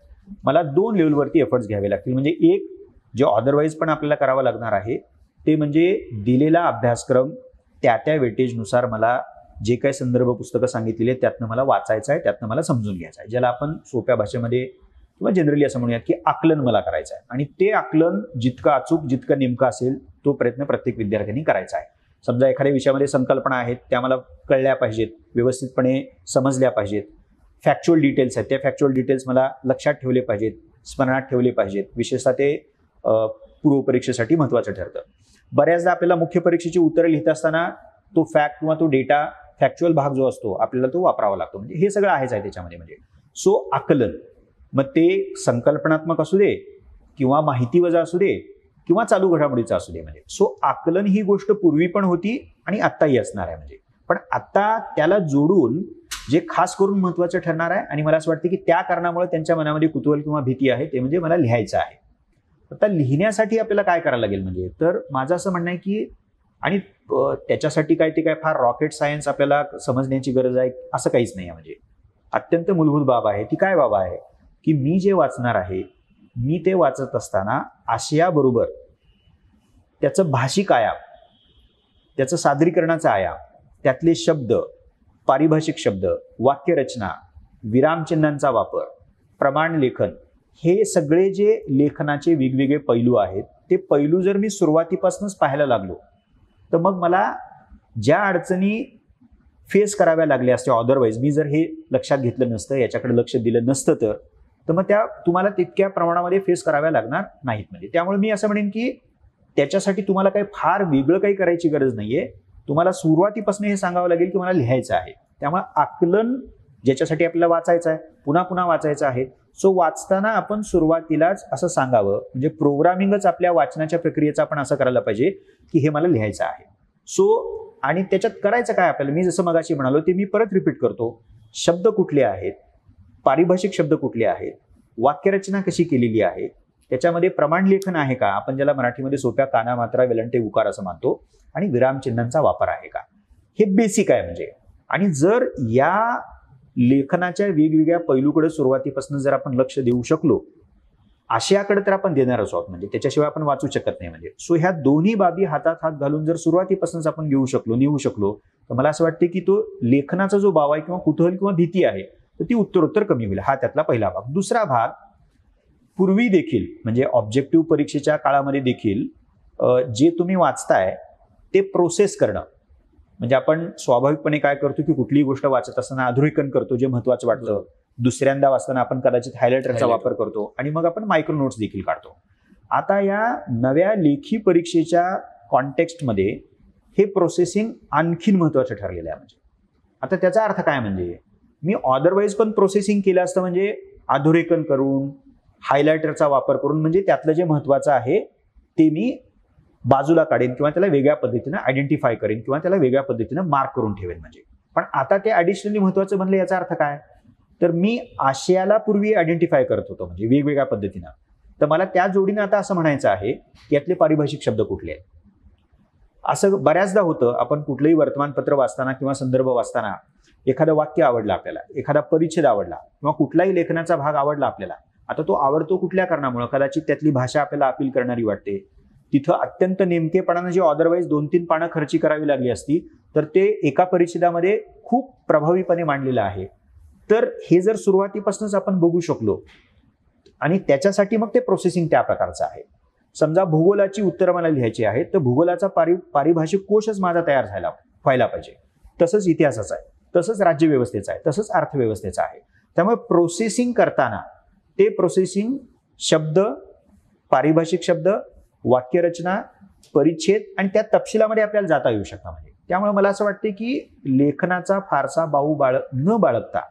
मला 2 लेवलवरती एफर्ट्स घ्यावे लागतील. म्हणजे एक जे अदरवाईज पण आपल्याला करावं लागणार आहे ते म्हणजे दिलेला अभ्यासक्रम त्या वेटेजनुसार मला जे काही संदर्भ पुस्तकं सांगितलेली आहेत त्यातनं मला वाचायचं आहे, त्यातनं मला समजून घ्यायचं आहे, ज्याला आपण सोप्या भाषेमध्ये किंवा जनरली असं म्हणूयात की आकलन मला करायचं आहे. आणि ते आकलन जितकं अचूक जितकं नेमकं असेल तो प्रयत्न प्रत्येक विद्यार्थ्यांनी करायचा आहे. समजा एखाद्या विषयामध्ये संकल्पना आहेत त्या मला कळल्या पाहिजेत, व्यवस्थितपणे समजल्या पाहिजेत. फॅक्च्युअल डिटेल्स आहेत, त्या फॅक्च्युअल डिटेल्स मला लक्षात ठेवले पाहिजेत, स्मरणात ठेवले पाहिजेत. विशेषतः ते पूर्वपरीक्षेसाठी महत्त्वाचं ठरतं. बऱ्याचदा आपल्याला मुख्य परीक्षेची उत्तरं लिहित असताना तो फॅक्ट किंवा तो डेटा फॅक्च्युअल भाग जो असतो आपल्याला तो वापरावा लागतो. म्हणजे हे सगळं आहेच आहे त्याच्यामध्ये म्हणजे. सो आकलन, मग ते संकल्पनात्मक असू दे किंवा माहिती वजा असू दे किंवा चालू घडामोडीचा असू दे म्हणजे. सो आकलन ही गोष्ट पूर्वी पण होती आणि आत्ताही असणार आहे म्हणजे. पण आता त्याला जोडून जे खास करून महत्त्वाचं ठरणार आहे आणि मला असं वाटतं की त्या कारणामुळे त्यांच्या मनामध्ये कुतूहल किंवा भीती आहे ते म्हणजे मला लिहायचं आहे. आता लिहिण्यासाठी आपल्याला काय करायला लागेल म्हणजे, तर माझं असं म्हणणं आहे की आणि त्याच्यासाठी काय ते काय फार रॉकेट सायन्स आपल्याला समजण्याची गरज आहे असं काहीच नाही आहे म्हणजे. अत्यंत मूलभूत बाब आहे. ती काय बाब आहे की मी जे वाचणार आहे मी ते वाचत असताना आशयाबरोबर त्याचं भाषिक आयाम, त्याचं सादरीकरणाचा आयाम, त्यातले शब्द, पारिभाषिक शब्द, वाक्यरचना, विरामचिन्हांचा वापर, प्रमाण लेखन, हे सगळे जे लेखनाचे वेगवेगळे पैलू आहेत ते पैलू जर मी सुरुवातीपासूनच पाहायला लागलो तर मग मला ज्या अडचणी फेस कराव्या लागल्या असत्या अदरवाईज मी जर हे लक्षात घेतलं नसतं, याच्याकडे लक्ष दिलं नसतं तर मग त्या तुम्हाला तितक्या प्रमाणामध्ये फेस कराव्या लागणार नाहीत. म्हणजे त्यामुळे मी असं म्हणेन की त्याच्यासाठी तुम्हाला काही फार वेगळं काही करायची गरज नाहीये. तुम्हाला सुरुवातीपासून हे सांगावं लागेल की मला लिहायचं आहे. त्यामुळे आकलन ज्याच्यासाठी आपल्याला वाचायचं आहे, पुन्हा पुन्हा वाचायचं आहे, सो वाचताना आपण सुरुवातीलाच असं सांगावं. म्हणजे प्रोग्रामिंगच आपल्या वाचनाच्या प्रक्रियेचं आपण असं करायला पाहिजे की हे मला लिहायचं आहे. सो आणि त्याच्यात करायचं काय आपल्याला, मी जसं मगाशी म्हणालो ते मी परत रिपीट करतो. शब्द कुठले आहेत, पारिभाषिक शब्द कुठले आहेत, वाक्यरचना कशी केलेली आहे, त्याच्यामध्ये प्रमाण लेखन आहे का, आपण ज्याला मराठीमध्ये सोप्या काना मात्रा वेलंटे उकार असं मानतो, आणि विरामचिन्हांचा वापर आहे का, हे बेसिक आहे. म्हणजे आणि जर या लेखनाच्या वेगवेगळ्या पैलूकडे सुरुवातीपासून जर आपण लक्ष देऊ शकलो, आशयाकडे तर आपण देणारच आहोत, म्हणजे त्याच्याशिवाय आपण वाचू शकत नाही. म्हणजे सो ह्या दोन्ही बाबी हातात हात घालून जर सुरुवातीपासूनच आपण घेऊ शकलो, निवू शकलो, तर मला असं वाटतं की तो लेखनाचा जो बाव आहे किंवा कुतूहल किंवा भीती आहे तर ती उत्तरोत्तर कमी होईल. हा त्यातला पहिला भाग. दुसरा भाग, पूर्वी देखील म्हणजे ऑब्जेक्टिव्ह परीक्षेच्या काळामध्ये देखील जे तुम्ही वाचताय ते प्रोसेस करणं. म्हणजे आपण स्वाभाविकपणे काय करतो की कुठलीही गोष्ट वाचत असताना अधोरेखन करतो, जे महत्वाचं वाटतं. दुसऱ्यांदा वाचताना आपण कदाचित हायलायटरचा वापर करतो आणि मग आपण मायक्रो नोट्स देखील काढतो. आता या नव्या लेखी परीक्षेच्या कॉन्टेक्स्टमध्ये हे प्रोसेसिंग आणखीन महत्वाचं ठरलेलं आहे. म्हणजे आता त्याचा अर्थ काय, म्हणजे मी अदरवाईज पण प्रोसेसिंग केलं असतं, म्हणजे अधोरेखन करून हायलायटरचा वापर करून, म्हणजे त्यातलं जे महत्वाचं आहे ते मी बाजूला काढेन किंवा त्याला वेगळ्या पद्धतीनं आयडेंटिफाय करेन किंवा त्याला वेगळ्या पद्धतीनं मार्क करून ठेवेन. म्हणजे पण आता ते ॲडिशनली महत्वाचं बनलं. याचा अर्थ काय, तर मी आशयाला पूर्वी आयडेंटिफाय करत होतो म्हणजे वेगवेगळ्या पद्धतीनं, तर मला त्या जोडीनं आता असं म्हणायचं आहे की यातले पारिभाषिक शब्द कुठले आहेत. असं बऱ्याचदा होतं, आपण कुठलंही वर्तमानपत्र वाचताना किंवा संदर्भ वाचताना एखादं वाक्य आवडलं आपल्याला, एखादा परिच्छेद आवडला किंवा कुठलाही लेखनाचा भाग आवडला आपल्याला. आता तो आवडतो कुठल्या कारणामुळे, कदाचित त्यातली भाषा आपल्याला अपील करणारी वाटते, तिथं अत्यंत नेमकेपणानं जे अदरवाईज 2-3 पानं खर्ची करावी लागली असती तर ते एका परिच्छेदामध्ये खूप प्रभावीपणे मांडलेलं आहे. तर हे जर सुरुवातीपासूनच आपण बघू शकलो आणि त्याच्यासाठी मग ते प्रोसेसिंग त्या प्रकारचं आहे. समजा भूगोलाची उत्तरं मला लिहायची आहेत तर भूगोलाचा पारिभाषिक कोशच माझा तयार व्हायला पाहिजे. तसंच इतिहासाचा आहे, तसंच राज्यव्यवस्थेचा आहे, तसंच अर्थव्यवस्थेचा आहे. त्यामुळे प्रोसेसिंग करताना ते प्रोसेसिंग शब्द, पारिभाषिक शब्द, वाक्यरचना, परिच्छेद आणि त्या तपशिलामध्ये आपल्याला जाता येऊ शकतं. म्हणजे त्यामुळे मला असं वाटतं की लेखनाचा फारसा बाऊ न बाळगता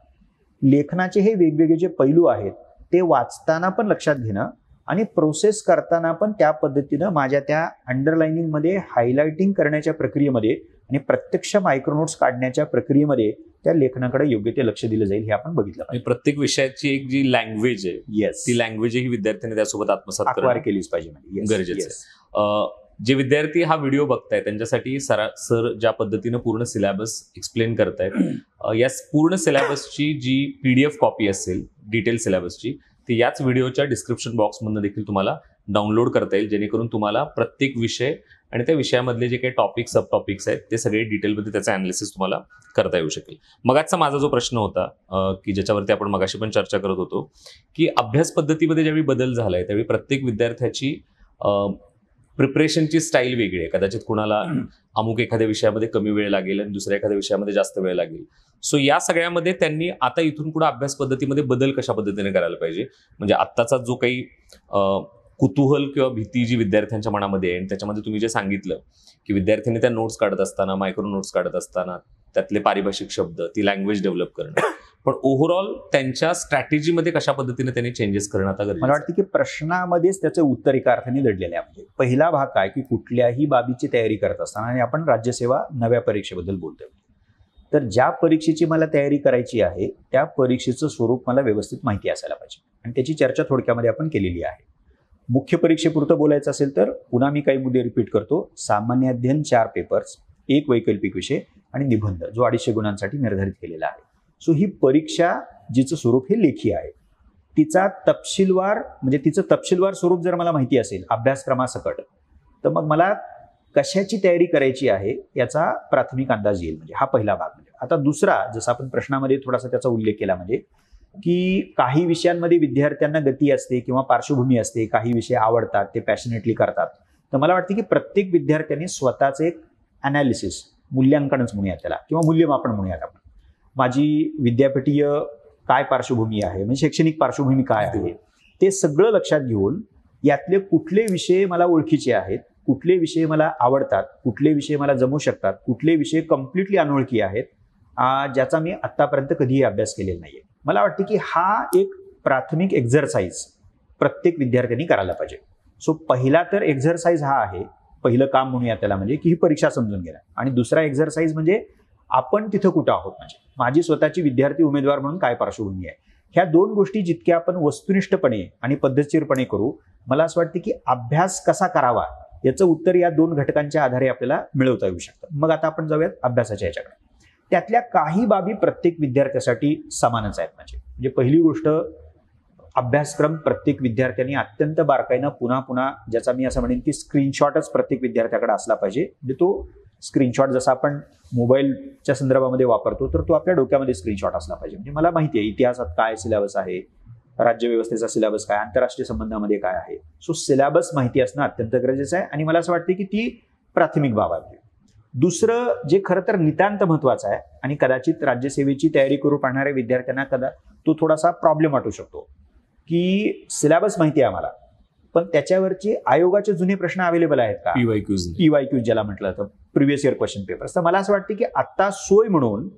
लेखनाचे हे वेगवेगळे जे पैलू आहेत ते वाचताना पण लक्षात घेणं आणि प्रोसेस करताना पण त्या पद्धतीनं माझ्या त्या अंडरलाइनिंगमध्ये, हायलाइटिंग करण्याच्या प्रक्रियेमध्ये आणि प्रत्यक्ष मायक्रोनोट्स काढण्याच्या प्रक्रियेमध्ये त्या लेखनाकडे योग्य ते लक्ष दिलं जाईल, हे आपण बघितलं पाहिजे. प्रत्येक विषयाची एक जी लँग्वेज आहे, येस, ती लँग्वेज ही विद्यार्थ्यांनी त्यासोबत आत्मसात केलीच पाहिजे, म्हणजे गरजेचं आहे. जे विद्यार्थी हा व्हिडिओ बघताय त्यांच्यासाठी सर ज्या पद्धतीनं पूर्ण सिलेबस एक्सप्लेन करतायत, या पूर्ण सिलेबसची जी PDF कॉपी असेल डिटेल सिलेबसची, ती याच व्हिडिओच्या डिस्क्रिप्शन बॉक्समधून देखील तुम्हाला डाउनलोड करता येईल, जेणेकरून तुम्हाला प्रत्येक विषय आणि त्या विषयामधले जे काही टॉपिक सब टॉपिक्स आहेत ते सगळे डिटेलमध्ये त्याचं अनालिसिस तुम्हाला करता येऊ शकेल. मगाचा माझा जो प्रश्न होता की ज्याच्यावरती आपण मगाशी पण चर्चा करत होतो की अभ्यास पद्धतीमध्ये ज्यावेळी बदल झालाय त्यावेळी प्रत्येक विद्यार्थ्याची प्रिपरेशनची स्टाईल वेगळी आहे. कदाचित कुणाला अमुक एखाद्या विषयामध्ये कमी वेळ लागेल आणि दुसऱ्या एखाद्या विषयामध्ये जास्त वेळ लागेल. सो या सगळ्यामध्ये त्यांनी आता इथून पुढे अभ्यास पद्धतीमध्ये बदल कशा पद्धतीने करायला पाहिजे, म्हणजे आत्ताचा जो काही कुतूहल किंवा भीती जी विद्यार्थ्यांच्या मनामध्ये आहे आणि त्याच्यामध्ये तुम्ही जे सांगितलं की विद्यार्थ्यांनी त्या नोट्स काढत असताना, मायक्रो नोट्स काढत असताना त्यातले पारिभाषिक शब्द, ती लँग्वेज डेव्हलप करणं, पण ओव्हरऑल त्यांच्या स्ट्रॅटेजीमध्ये कशा पद्धतीने त्यांनी चेंजेस करणं आता गरजेचं. मला वाटतं की प्रश्नामध्येच त्याचं उत्तर एका अर्थाने दडलेलं आहे. म्हणजे पहिला भाग काय की कुठल्याही बाबीची तयारी करत असताना, आणि आपण राज्यसेवा नव्या परीक्षेबद्दल बोलतोय, तर ज्या परीक्षेची मला तयारी करायची आहे त्या परीक्षेचं स्वरूप मला व्यवस्थित माहिती असायला पाहिजे आणि त्याची चर्चा थोडक्यामध्ये आपण केलेली आहे. मुख्य परीक्षेपुरतं बोलायचं असेल तर पुन्हा मी काही मुद्दे रिपीट करतो. सामान्य अध्ययन 4 पेपर्स, 1 वैकल्पिक विषय आणि निबंध जो 250 गुणांसाठी निर्धारित केलेला आहे. सो ही परीक्षा जिचं स्वरूप हे लेखी आहे, तिचं तपशीलवार स्वरूप जर मला माहिती असेल अभ्यासक्रमासकट, तर मग मला कशाची तयारी करायची आहे याचा प्राथमिक अंदाज येईल. म्हणजे हा पहिला भाग. म्हणजे आता दुसरा, जसा आपण प्रश्नामध्ये थोडासा त्याचा उल्लेख केला, म्हणजे की काही विषयांमध्ये विद्यार्थ्यांना गती असते किंवा पार्श्वभूमी असते, काही विषय आवडतात, ते पॅशनेटली करतात. तर मला वाटतं की प्रत्येक विद्यार्थ्यांनी स्वतःचं एक अनालिसिस, मूल्यांकनच म्हणूयात त्याला, किंवा मूल्यमापन म्हणूयात आपण. माझी विद्यापीठीय काय पार्श्वभूमी आहे, म्हणजे शैक्षणिक पार्श्वभूमी काय आहे, ते सगळं लक्षात घेऊन यातले कुठले विषय मला ओळखीचे आहेत, कुठले विषय मला आवडतात, कुठले विषय मला जमू शकतात, कुठले विषय कम्प्लिटली अनोळखी आहेत, ज्याचा मी आत्तापर्यंत कधीही अभ्यास केलेला नाहीये. मला वाटतं की हा एक प्राथमिक एक्झरसाइज प्रत्येक विद्यार्थ्यांनी करायला पाहिजे. सो पहिला तर एक्झरसाइज हा आहे, पहिलं काम म्हणूया त्याला, म्हणजे की ही परीक्षा समजून घेणं. आणि दुसरा एक्झरसाइज म्हणजे आपण तिथं कुठं आहोत, म्हणजे माझी स्वतःची विद्यार्थी उमेदवार म्हणून काय पार्श्वभूमी आहे. ह्या दोन गोष्टी जितक्या आपण वस्तुनिष्ठपणे आणि पद्धतशीरपणे करू, मला असं वाटतं की अभ्यास कसा करावा याचं उत्तर या दोन घटकांच्या आधारे आपल्याला मिळवता येऊ शकतं. मग आता आपण जाऊयात अभ्यासाच्या याच्याकडे. त्यातल्या काही बाबी प्रत्येक विद्यार्थ्यासाठी समानच आहेत. म्हणजे पहिली गोष्ट, अभ्यासक्रम प्रत्येक विद्यार्थ्यांनी अत्यंत बारकाईनं पुन्हा पुन्हा, ज्याचा मी असं म्हणेन की स्क्रीनशॉटच प्रत्येक विद्यार्थ्याकडे असला पाहिजे. म्हणजे तो स्क्रीनशॉट जसा आपण मोबाईलच्या संदर्भामध्ये वापरतो, तर तो आपल्या डोक्यामध्ये स्क्रीनशॉट असला पाहिजे. म्हणजे मला माहिती आहे इतिहासात काय सिलेबस आहे, राज्यव्यवस्थेचा सिलेबस काय, आंतरराष्ट्रीय संबंधामध्ये काय आहे. सो सिलेबस माहिती असणं अत्यंत गरजेचं आहे, आणि मला असं वाटतं की ती प्राथमिक बाब आहे. दुसरं जे खरं तर नितांत महत्वाचं आहे, आणि कदाचित राज्यसेवेची तयारी करू पाहणाऱ्या विद्यार्थ्यांना तो थोडासा प्रॉब्लेम वाटू शकतो, की सिलेबस माहिती आहे आम्हाला, पण त्याच्यावरचे आयोगाचे जुने प्रश्न अवेलेबल आहेत का, पीवायक्यूज ज्याला म्हटलं तर प्रिव्हियस इयर क्वेश्चन पेपर्स. तर मला असं वाटतं की आता सोय म्हणून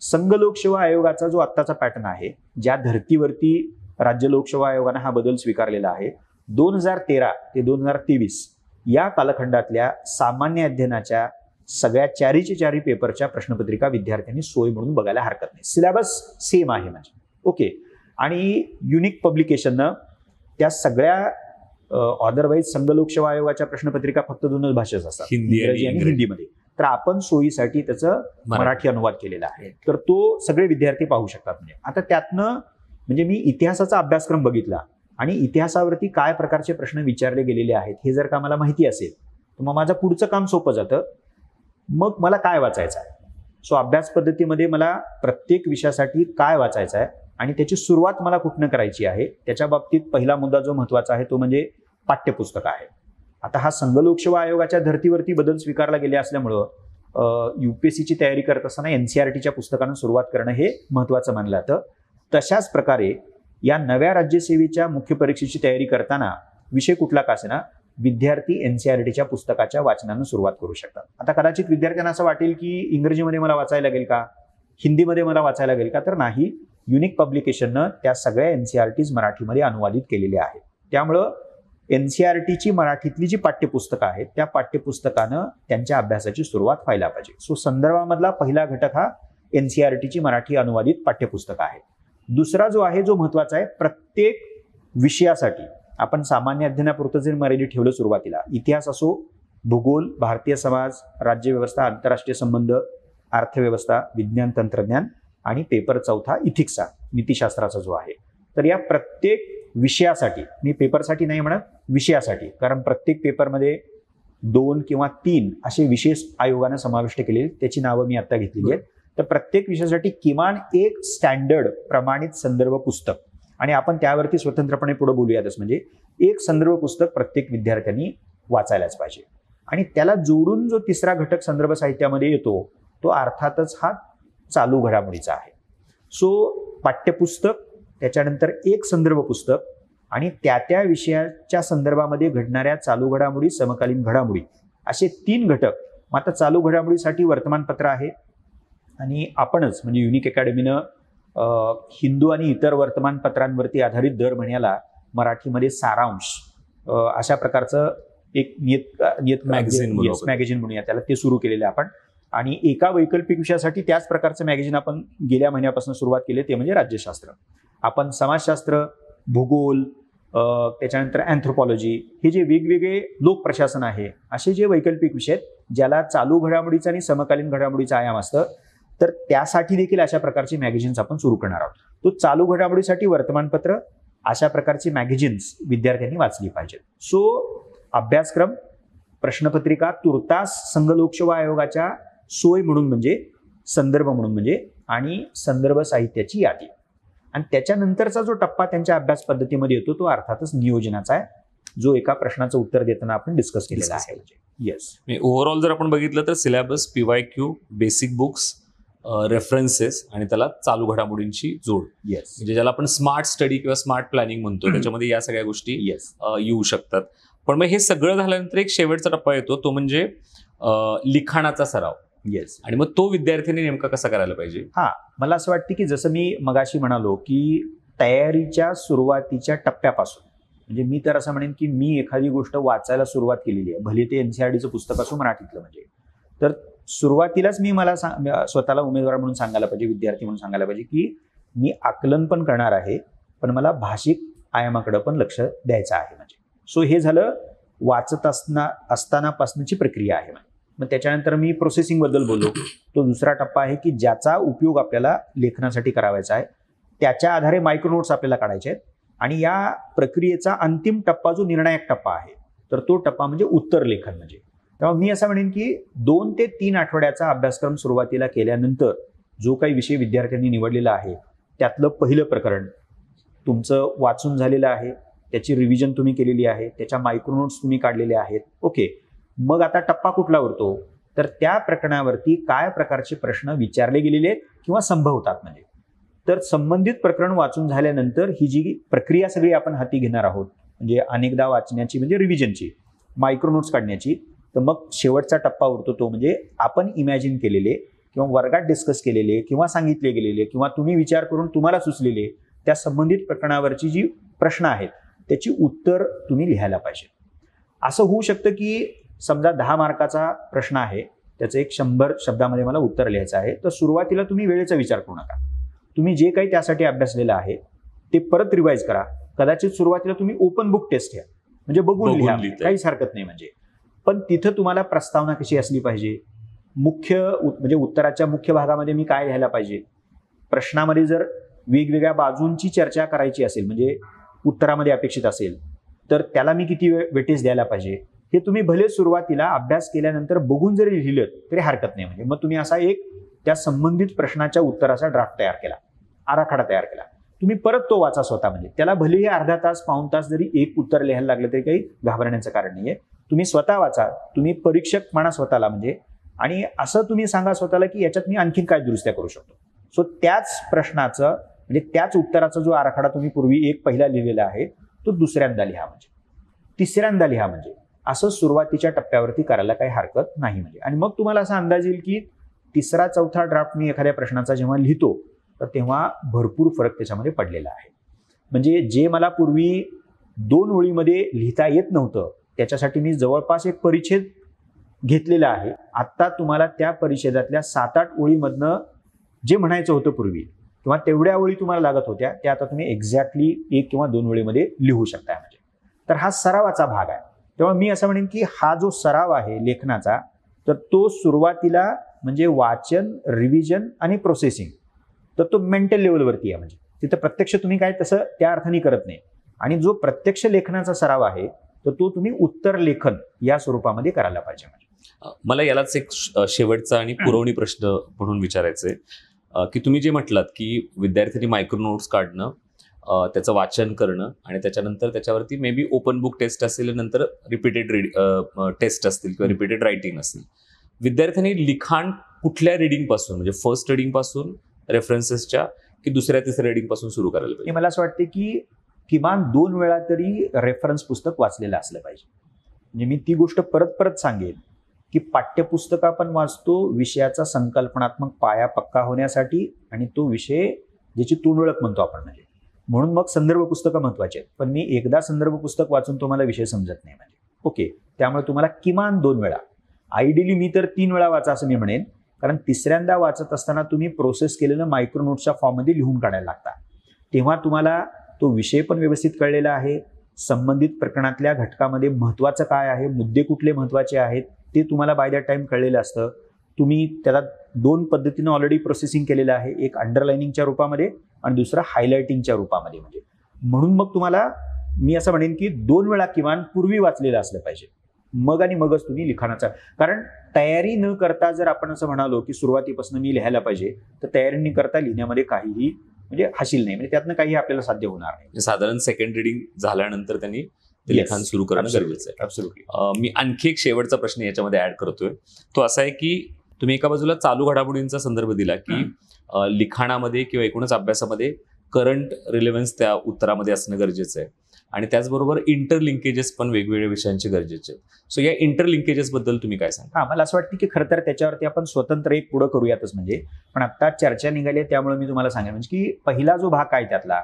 संघ लोकसेवा आयोगाचा जो आत्ताचा पॅटर्न आहे, ज्या धर्तीवरती राज्य लोकसेवा आयोगानं हा बदल स्वीकारलेला आहे, 2013 ते 2023 या कालखंडातल्या सामान्य अध्ययनाच्या सगळ्या चारी पेपरच्या प्रश्नपत्रिका विद्यार्थ्यांनी सोय म्हणून बघायला हरकत नाही. सिलेबस सेम आहे म्हणजे ओके. आणि युनिक पब्लिकेशननं त्या सगळ्या अदरवाईज संघ लोकसेवा आयोगाच्या प्रश्नपत्रिका फक्त दोनच भाषेत असतात, इंग्रजी आणि हिंदीमध्ये. तर आपण सोयीसाठी त्याचं मराठी अनुवाद केलेला आहे, तर तो सगळे विद्यार्थी पाहू शकतात. म्हणजे आता त्यातनं म्हणजे मी इतिहासाचा अभ्यासक्रम बघितला, आणि इतिहासावरती काय प्रकारचे प्रश्न विचारले गेलेले आहेत हे जर का मला माहिती असेल, तर मग माझं पुढचं काम सोपं जातं. मग मला काय वाचायचं आहे. सो अभ्यास पद्धतीमध्ये मला प्रत्येक विषयासाठी काय वाचायचं आहे आणि त्याची सुरुवात मला कुठनं करायची आहे, त्याच्या बाबतीत पहिला मुद्दा जो महत्वाचा आहे तो म्हणजे पाठ्यपुस्तक आहे. आता हा संघ लोकसेवा आयोगाच्या धर्तीवरती बदल स्वीकारला गेले असल्यामुळं UPSCची तयारी करत असताना NCERTच्या पुस्तकानं सुरुवात करणं हे महत्वाचं मानलं जातं. तशाच प्रकारे या नव्या राज्यसेवेच्या मुख्य परीक्षेची तयारी करताना विषय कुठला का असेना, विद्यार्थी NCERTच्या पुस्तकाच्या वाचनानं सुरुवात करू शकतात. आता कदाचित विद्यार्थ्यांना असं वाटेल की इंग्रजीमध्ये मला वाचायला लागेल का, हिंदीमध्ये मला वाचायला लागेल का, तर नाही. युनिक पब्लिकेशननं त्या सगळ्या NCERTs मराठीमध्ये अनुवादित केलेल्या आहेत. त्यामुळं NCERTची मराठीतली जी पाठ्यपुस्तकं आहेत त्या पाठ्यपुस्तकानं त्यांच्या अभ्यासाची सुरुवात व्हायला पाहिजे. सो संदर्भामधला पहिला घटक हा NCERTची मराठी अनुवादित पाठ्यपुस्तकं आहे. दुसरा जो आहे, जो महत्वाचा आहे, प्रत्येक विषयासाठी आपण सामान्य अध्ययनापुरतं जर मर्यादित ठेवलं सुरुवातीला, इतिहास असो, भूगोल, भारतीय समाज, राज्यव्यवस्था, आंतरराष्ट्रीय संबंध, अर्थव्यवस्था, विज्ञान तंत्रज्ञान, आणि पेपर चौथा इथिक्सचा, नीतिशास्त्राचा जो आहे, तर या प्रत्येक विषयासाठी, मी पेपरसाठी नाही म्हणत, विषयासाठी, कारण प्रत्येक पेपरमध्ये 2 किंवा 3 असे विशेष आयोगानं समाविष्ट केलेले, त्याची नावं मी आता घेतलेली आहेत. तर प्रत्येक विषयासाठी किमान एक स्टँडर्ड प्रमाणित संदर्भ पुस्तक, आणि आपण त्यावरती स्वतंत्रपणे पुढे बोलूयातच, म्हणजे एक संदर्भ पुस्तक प्रत्येक विद्यार्थ्यांनी वाचायलाच पाहिजे. आणि त्याला जोडून जो तिसरा घटक संदर्भ साहित्यामध्ये येतो तो अर्थातच हा चालू घडामोडीचा आहे. सो पाठ्यपुस्तक, त्याच्यानंतर एक संदर्भ पुस्तक, आणि त्या विषयाच्या संदर्भामध्ये घडणाऱ्या चालू घडामोडी, समकालीन घडामोडी, असे 3 घटक. मग आता चालू घडामोडीसाठी वर्तमानपत्र आहे, आणि आपणच म्हणजे युनिक अकॅडमीनं हिंदू आणि इतर वर्तमानपत्रांवरती आधारित दर महिन्याला मराठीमध्ये सारांश अशा प्रकारचं एक मॅगझिन म्हणूया त्याला, ते सुरू केलेलं आहे आपण. आणि एका वैकल्पिक विषयासाठी त्याच प्रकारचं मॅगझिन आपण गेल्या महिन्यापासून सुरुवात केली, ते म्हणजे राज्यशास्त्र. आपण समाजशास्त्र, भूगोल, त्याच्यानंतर अँथ्रोपॉलॉजी, हे जे वेगवेगळे लोकप्रशासन आहे, असे जे वैकल्पिक विषय आहेत ज्याला चालू घडामोडीचा आणि समकालीन घडामोडीचा आयाम असतं, तर त्यासाठी देखील अशा प्रकारचे मॅगझिन्स आपण सुरू करणार आहोत. तो चालू घडामोडीसाठी वर्तमानपत्र, अशा प्रकारची मॅगझिन्स विद्यार्थ्यांनी वाचली पाहिजेत. सो अभ्यासक्रम, प्रश्नपत्रिका तुर्तास संघ लोकसेवा आयोगाच्या सोय म्हणून म्हणजे संदर्भ म्हणून म्हणजे आणि संदर्भ साहित्याची यादी. आणि त्याच्यानंतरचा जो टप्पा त्यांच्या अभ्यास पद्धतीमध्ये येतो तो अर्थातच नियोजनाचा आहे, जो एका प्रश्नाचं उत्तर देताना आपण डिस्कस केलेला आहे. येस, ओव्हरऑल जर आपण बघितलं तर syllabus, PYQ, basic books, references आणि त्याला चालू घडामोडींची जोड, येस, म्हणजे ज्याला आपण स्मार्ट स्टडी किंवा स्मार्ट प्लॅनिंग म्हणतो, त्याच्यामध्ये या सगळ्या गोष्टी येस येऊ शकतात. पण मग हे सगळं झाल्यानंतर एक शेवटचा टप्पा येतो, तो म्हणजे लिखाणाचा सराव. येस. आणि मग तो विद्यार्थ्यांनी नेमका कसा करायला पाहिजे? मला असं वाटतं की जसं मी मगाशी म्हणालो की तयारीच्या सुरुवातीच्या टप्प्यापासून, म्हणजे मी तर असं म्हणेन की मी एखादी गोष्ट वाचायला सुरुवात केलेली आहे, भले ते NCERTचं पुस्तक असो मराठीतलं, म्हणजे तर सुरुवातीलाच मी मला स्वतःला उमेदवार म्हणून सांगायला पाहिजे, विद्यार्थी म्हणून सांगायला पाहिजे की मी आकलन पण करणार आहे, पण मला भाषिक आयामाकडे पण लक्ष द्यायचं आहे. म्हणजे सो हे झालं वाचत असतानापासूनची प्रक्रिया आहे. मग त्याच्यानंतर मी प्रोसेसिंग बद्दल बोललो. तो दुसरा टप्पा आहे की ज्याचा उपयोग आपल्याला लेखनासाठी करावायचा आहे, त्याच्या आधारे मायक्रो नोट्स आपल्याला काढायचे आहेत. आणि या प्रक्रियेचा अंतिम टप्पा जो निर्णायक टप्पा आहे, तर तो टप्पा म्हणजे उत्तर लेखन. म्हणजे तेव्हा मी असं म्हणेन की 2 ते 3 आठवड्याचा अभ्यासक्रम सुरुवातीला केल्यानंतर जो काही विषय विद्यार्थ्यांनी निवडलेला आहे त्यातलं पहिलं प्रकरण तुमचं वाचून झालेलं आहे, त्याची रिव्हिजन तुम्ही केलेली आहे, त्याच्या मायक्रो नोट्स तुम्ही काढलेले आहेत. ओके, मग आता टप्पा कुठला उरतो, तर त्या प्रकरणावरती काय प्रकारचे प्रश्न विचारले गेलेले आहेत किंवा संभवतात. म्हणजे तर संबंधित प्रकरण वाचून झाल्यानंतर ही जी प्रक्रिया सगळी आपण हाती घेणार आहोत, म्हणजे अनेकदा वाचण्याची म्हणजे रिव्हिजनची, मायक्रो नोट्स काढण्याची, तर मग शेवटचा टप्पा उरतो तो म्हणजे आपण इमॅजिन केलेले किंवा वर्गात डिस्कस केलेले किंवा सांगितले गेलेले किंवा तुम्ही विचार करून तुम्हाला सुचलेले त्या संबंधित प्रकरणावरची जी प्रश्न आहेत त्याची उत्तर तुम्ही लिहायला पाहिजे. असं होऊ शकतं की समजा 10 मार्काचा प्रश्न आहे, त्याचं एक 100 शब्दामध्ये मला उत्तर लिहायचं आहे, तर सुरुवातीला तुम्ही वेळेचा विचार करू नका. तुम्ही जे काही त्यासाठी अभ्यासलेलं आहे ते परत रिवाईज करा. कदाचित सुरुवातीला तुम्ही ओपन बुक टेस्ट घ्या, म्हणजे बघून लिहा, काहीच हरकत नाही. म्हणजे पण तिथं तुम्हाला प्रस्तावना कशी असली पाहिजे, म्हणजे उत्तराच्या मुख्य भागामध्ये मी काय लिहायला पाहिजे, प्रश्नामध्ये जर वेगवेगळ्या बाजूंची चर्चा करायची असेल, म्हणजे उत्तरामध्ये अपेक्षित असेल, तर त्याला मी किती वेटेज द्यायला पाहिजे, हे तुम्ही भले सुरुवातीला अभ्यास केल्यानंतर बघून जरी लिहिलं तरी हरकत नाही. म्हणजे मग तुम्ही असा एक त्या संबंधित प्रश्नाच्या उत्तराचा ड्राफ्ट तयार केला, आराखडा तयार केला, तुम्ही परत तो वाचा स्वतः. म्हणजे त्याला भलेही अर्धा तास, पाऊण तास जरी एक उत्तर लिहायला लागलं तरी काही घाबरण्याचं कारण नाहीये. तुम्ही स्वतः वाचा, तुम्ही परीक्षक म्हणा स्वतःला, म्हणजे आणि असं तुम्ही सांगा स्वतःला की याच्यात मी आणखीन काय दुरुस्त्या करू शकतो. सो त्याच प्रश्नाचं म्हणजे त्याच उत्तराचा जो आराखडा तुम्ही पूर्वी एक पहिला लिहिलेला आहे तो दुसऱ्यांदा लिहा, म्हणजे तिसऱ्यांदा लिहा. म्हणजे असं सुरुवातीच्या टप्प्यावरती करायला काही हरकत नाही. म्हणजे आणि मग तुम्हाला असा अंदाज येईल की तिसरा चौथा ड्राफ्ट मी एखाद्या प्रश्नाचा जेव्हा लिहितो तर तेव्हा भरपूर फरक त्याच्यामध्ये पडलेला आहे. म्हणजे जे मला पूर्वी 2 ओळीमध्ये लिहिता येत नव्हतं त्याच्यासाठी मी जवळपास एक परिच्छेद घेतलेला आहे. आत्ता तुम्हाला त्या परिच्छेदातल्या 7-8 ओळीमधनं जे म्हणायचं होतं पूर्वी किंवा तेवढ्या ओळी तुम्हाला लागत होत्या त्या आता तुम्ही एक्झॅक्टली 1 किंवा 2 ओळीमध्ये लिहू शकता. म्हणजे तर हा सरावाचा भाग आहे. तेव्हा मी असं म्हणेन की हा जो सराव आहे लेखनाचा, तर तो सुरुवातीला म्हणजे वाचन, रिव्हिजन आणि प्रोसेसिंग, तर तो मेंटल लेवलवरती आहे. म्हणजे तिथं प्रत्यक्ष तुम्ही काय तसं त्या अर्थाने करत नाही. आणि जो प्रत्यक्ष लेखनाचा सराव आहे तर तो तुम्ही उत्तर लेखन या स्वरूपामध्ये करायला पाहिजे. मला यालाच एक शेवटचा आणि पुरवणी प्रश्न म्हणून विचारायचंय की तुम्ही जे म्हटलात की विद्यार्थ्यांनी मायक्रो नोट्स काढणं, त्याचं वाचन करणं आणि त्याच्यानंतर त्याच्यावरती maybe open book test असेल, नंतर रिपीटेड टेस्ट असतील किंवा रिपीटेड रायटिंग असेल. विद्यार्थ्यांनी लिखाण कुठल्या रिडिंग पासून, म्हणजे फर्स्ट रिडिंग पासून रेफरन्सेसच्या की दुसऱ्या तिसऱ्या रिडिंग पासून सुरू करायला पाहिजे? मला असं वाटतं की किमान 2 वेळा तरी रेफरन्स पुस्तक वाचलेलं असलं पाहिजे. म्हणजे मी ती गोष्ट परत परत सांगेन की पाठ्यपुस्तक आपण वाचतो विषयाचा संकल्पनात्मक पाया पक्का होण्यासाठी आणि तो विषय ज्याची तोंडओळख म्हणतो आपण, म्हणजे म्हणून मग संदर्भ पुस्तकं महत्वाचे आहेत. पण मी एकदा संदर्भ पुस्तक वाचून तुम्हाला विषय समजत नाही. म्हणजे ओके, त्यामुळे तुम्हाला किमान 2 वेळा, आयडियली मी तर 3 वेळा वाचा असं मी म्हणेन. कारण तिसऱ्यांदा वाचत असताना तुम्ही प्रोसेस केलेलं मायक्रो नोट्सच्या फॉर्ममध्ये लिहून काढायला लागता. तेव्हा तुम्हाला तो विषय पण व्यवस्थित कळलेला आहे, संबंधित प्रकरणातल्या घटकामध्ये महत्त्वाचं काय आहे, मुद्दे कुठले महत्त्वाचे आहेत ते तुम्हाला बाय दॅट टाइम कळलेलं असतं. तुम्ही त्याला 2 पद्धतीनं ऑलरेडी प्रोसेसिंग केलेलं आहे, एक अंडरलाइनिंगच्या रूपामध्ये आणि दुसरा हायलाइटिंगच्या रूपामध्ये. म्हणजे म्हणून मग तुम्हाला मी असं म्हणेन की 2 वेळा किमान पूर्वी वाचलेलं असलं पाहिजे. मग आणि मगच तुम्ही लिखाणाचा, कारण तयारी न करता जर आपण असं म्हणालो की सुरुवातीपासून मी लिहायला पाहिजे, तर तयारी न करता लिहिण्यामध्ये काहीही म्हणजे हासिल नाही, म्हणजे त्यातनं काही आपल्याला साध्य होणार नाही. साधारण सेकंड रिडिंग झाल्यानंतर त्यांनी ते लिखाण सुरू करणं गरजेचं आहे. Absolutely. मी आणखी एक शेवटचा प्रश्न याच्यामध्ये ऍड करतोय. तो असा आहे की तुम्ही एका बाजूला चालू घडामोडींचा संदर्भ दिला की लिखाणामध्ये किंवा एकूणच अभ्यासामध्ये करंट रिलेव्हन्स त्या उत्तरामध्ये असणं गरजेचं आहे, आणि त्याचबरोबर इंटरलिंकेजेस पण वेगवेगळ्या विषयांचे गरजेचे आहेत. सो या इंटरलिंकेजेस बद्दल तुम्ही काय सांगा? मला असं वाटतं की खरं तर त्याच्यावरती आपण स्वतंत्र एक पुढं करूयातच, म्हणजे पण आता चर्चा निघाली आहे त्यामुळे मी तुम्हाला सांगेन म्हणजे की पहिला जो भाग काय त्यातला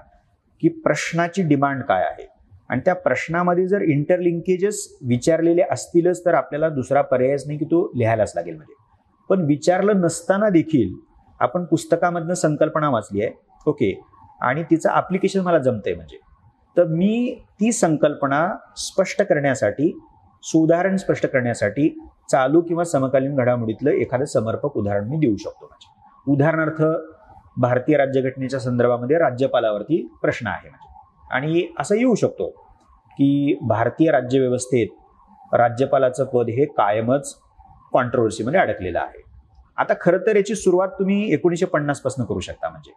की प्रश्नाची डिमांड काय आहे, आणि त्या प्रश्नामध्ये जर इंटरलिंकेजेस विचारलेले असतीलच तर आपल्याला दुसरा पर्यायच नाही की तो लिहायलाच लागेल. म्हणजे पण विचारलं नसताना देखील आपण पुस्तकामधनं संकल्पना वाचली आहे, ओके, आणि तिचं ऍप्लिकेशन मला जमतंय, म्हणजे तर मी ती संकल्पना स्पष्ट करण्यासाठी, सुधारण स्पष्ट करण्यासाठी चालू किंवा समकालीन घडामोडीतलं एखादं समर्पक उदाहरण मी देऊ शकतो. म्हणजे उदाहरणार्थ भारतीय राज्यघटनेच्या संदर्भामध्ये राज्यपालावरती प्रश्न आहे, म्हणजे आणि असं येऊ शकतो की भारतीय राज्यव्यवस्थेत राज्यपालाचं पद हे कायमच कॉन्ट्रोवर्सीमध्ये अडकलेलं आहे. आता खरं तर याची सुरुवात तुम्ही 1950 पासून करू शकता, म्हणजे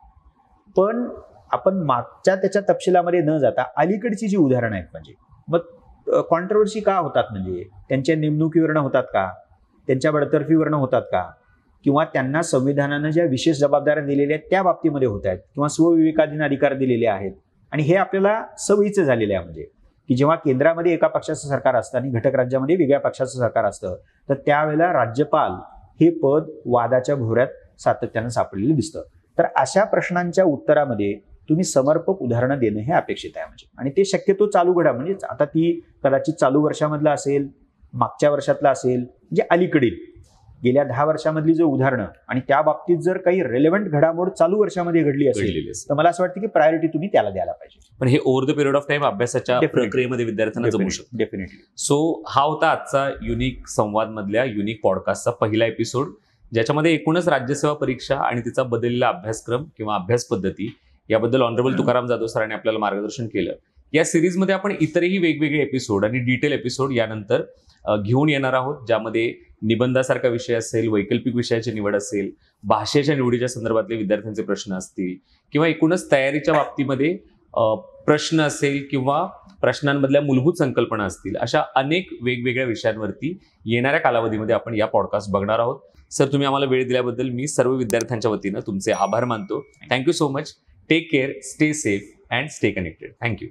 पण आपण मागच्या त्याच्या तपशिलामध्ये न जाता अलीकडची जी उदाहरणं आहेत, म्हणजे मग कॉन्ट्रोवर्सी का होतात, म्हणजे त्यांच्या नेमणुकीवरनं होतात का, त्यांच्या बडतर्फीवरनं होतात का, किंवा त्यांना संविधानानं ज्या विशेष जबाबदाऱ्या दिलेल्या आहेत त्या बाबतीमध्ये होत आहेत, किंवा स्वविवेकाधीन अधिकार दिलेले आहेत. आणि हे आपल्याला सवयीचं झालेलं आहे, म्हणजे की जेव्हा केंद्रामध्ये एका पक्षाचं सरकार असतं आणि घटक राज्यामध्ये वेगळ्या पक्षाचं सरकार असतं, तर त्यावेळेला राज्यपाल हे पद वादाच्या भोवऱ्यात सातत्यानं सापडलेलं दिसतं. तर अशा प्रश्नांच्या उत्तरामध्ये तुम्ही समर्पक उदाहरणं देणं हे अपेक्षित आहे, म्हणजे आणि ते शक्यतो चालू घडा, म्हणजे आता ती कदाचित चालू वर्षामधलं असेल, मागच्या वर्षातलं असेल, म्हणजे अलीकडील गेल्या 10 वर्षामधली जो उदाहरणं आणि त्या बाबतीत जर काही रेलेव्हंट घडामोड चालू वर्षामध्ये घडली असेल तर मला असं वाटतं की प्रायोरिटी तुम्ही त्याला द्यायला पाहिजे. पण हे over the period of time अभ्यासाच्या प्रक्रियेमध्ये विद्यार्थ्यांना जमू शकतं. डेफिनेटली. सो हा होता आजचा युनिक संवाद मधल्या युनिक पॉडकास्टचा पहिला एपिसोड, ज्याच्यामध्ये एकूणच राज्यसेवा परीक्षा आणि तिचा बदललेला अभ्यासक्रम किंवा अभ्यास पद्धती याबद्दल ऑनरेबल तुकाराम जाधव सरांनी आपल्याला मार्गदर्शन केलं. या सिरीजमध्ये आपण इतरही वेगवेगळे एपिसोड आणि डिटेल एपिसोड यानंतर घेऊन येणार आहोत, ज्यामध्ये निबंधासारखा विषय असेल, वैकल्पिक विषयाची निवड असेल, भाषेच्या निवडीच्या संदर्भातले विद्यार्थ्यांचे प्रश्न असतील, किंवा एकूणच तयारीच्या बाबतीमध्ये प्रश्न असेल किंवा प्रश्नांमधल्या मूलभूत संकल्पना असतील, अशा अनेक वेगवेगळ्या विषयांवरती येणाऱ्या कालावधीमध्ये आपण या पॉडकास्ट बघणार आहोत. सर, तुम्ही आम्हाला वेळ दिल्याबद्दल मी सर्व विद्यार्थ्यांच्या वतीनं तुमचे आभार मानतो. Thank you so much. Take care, stay safe and stay connected. Thank you.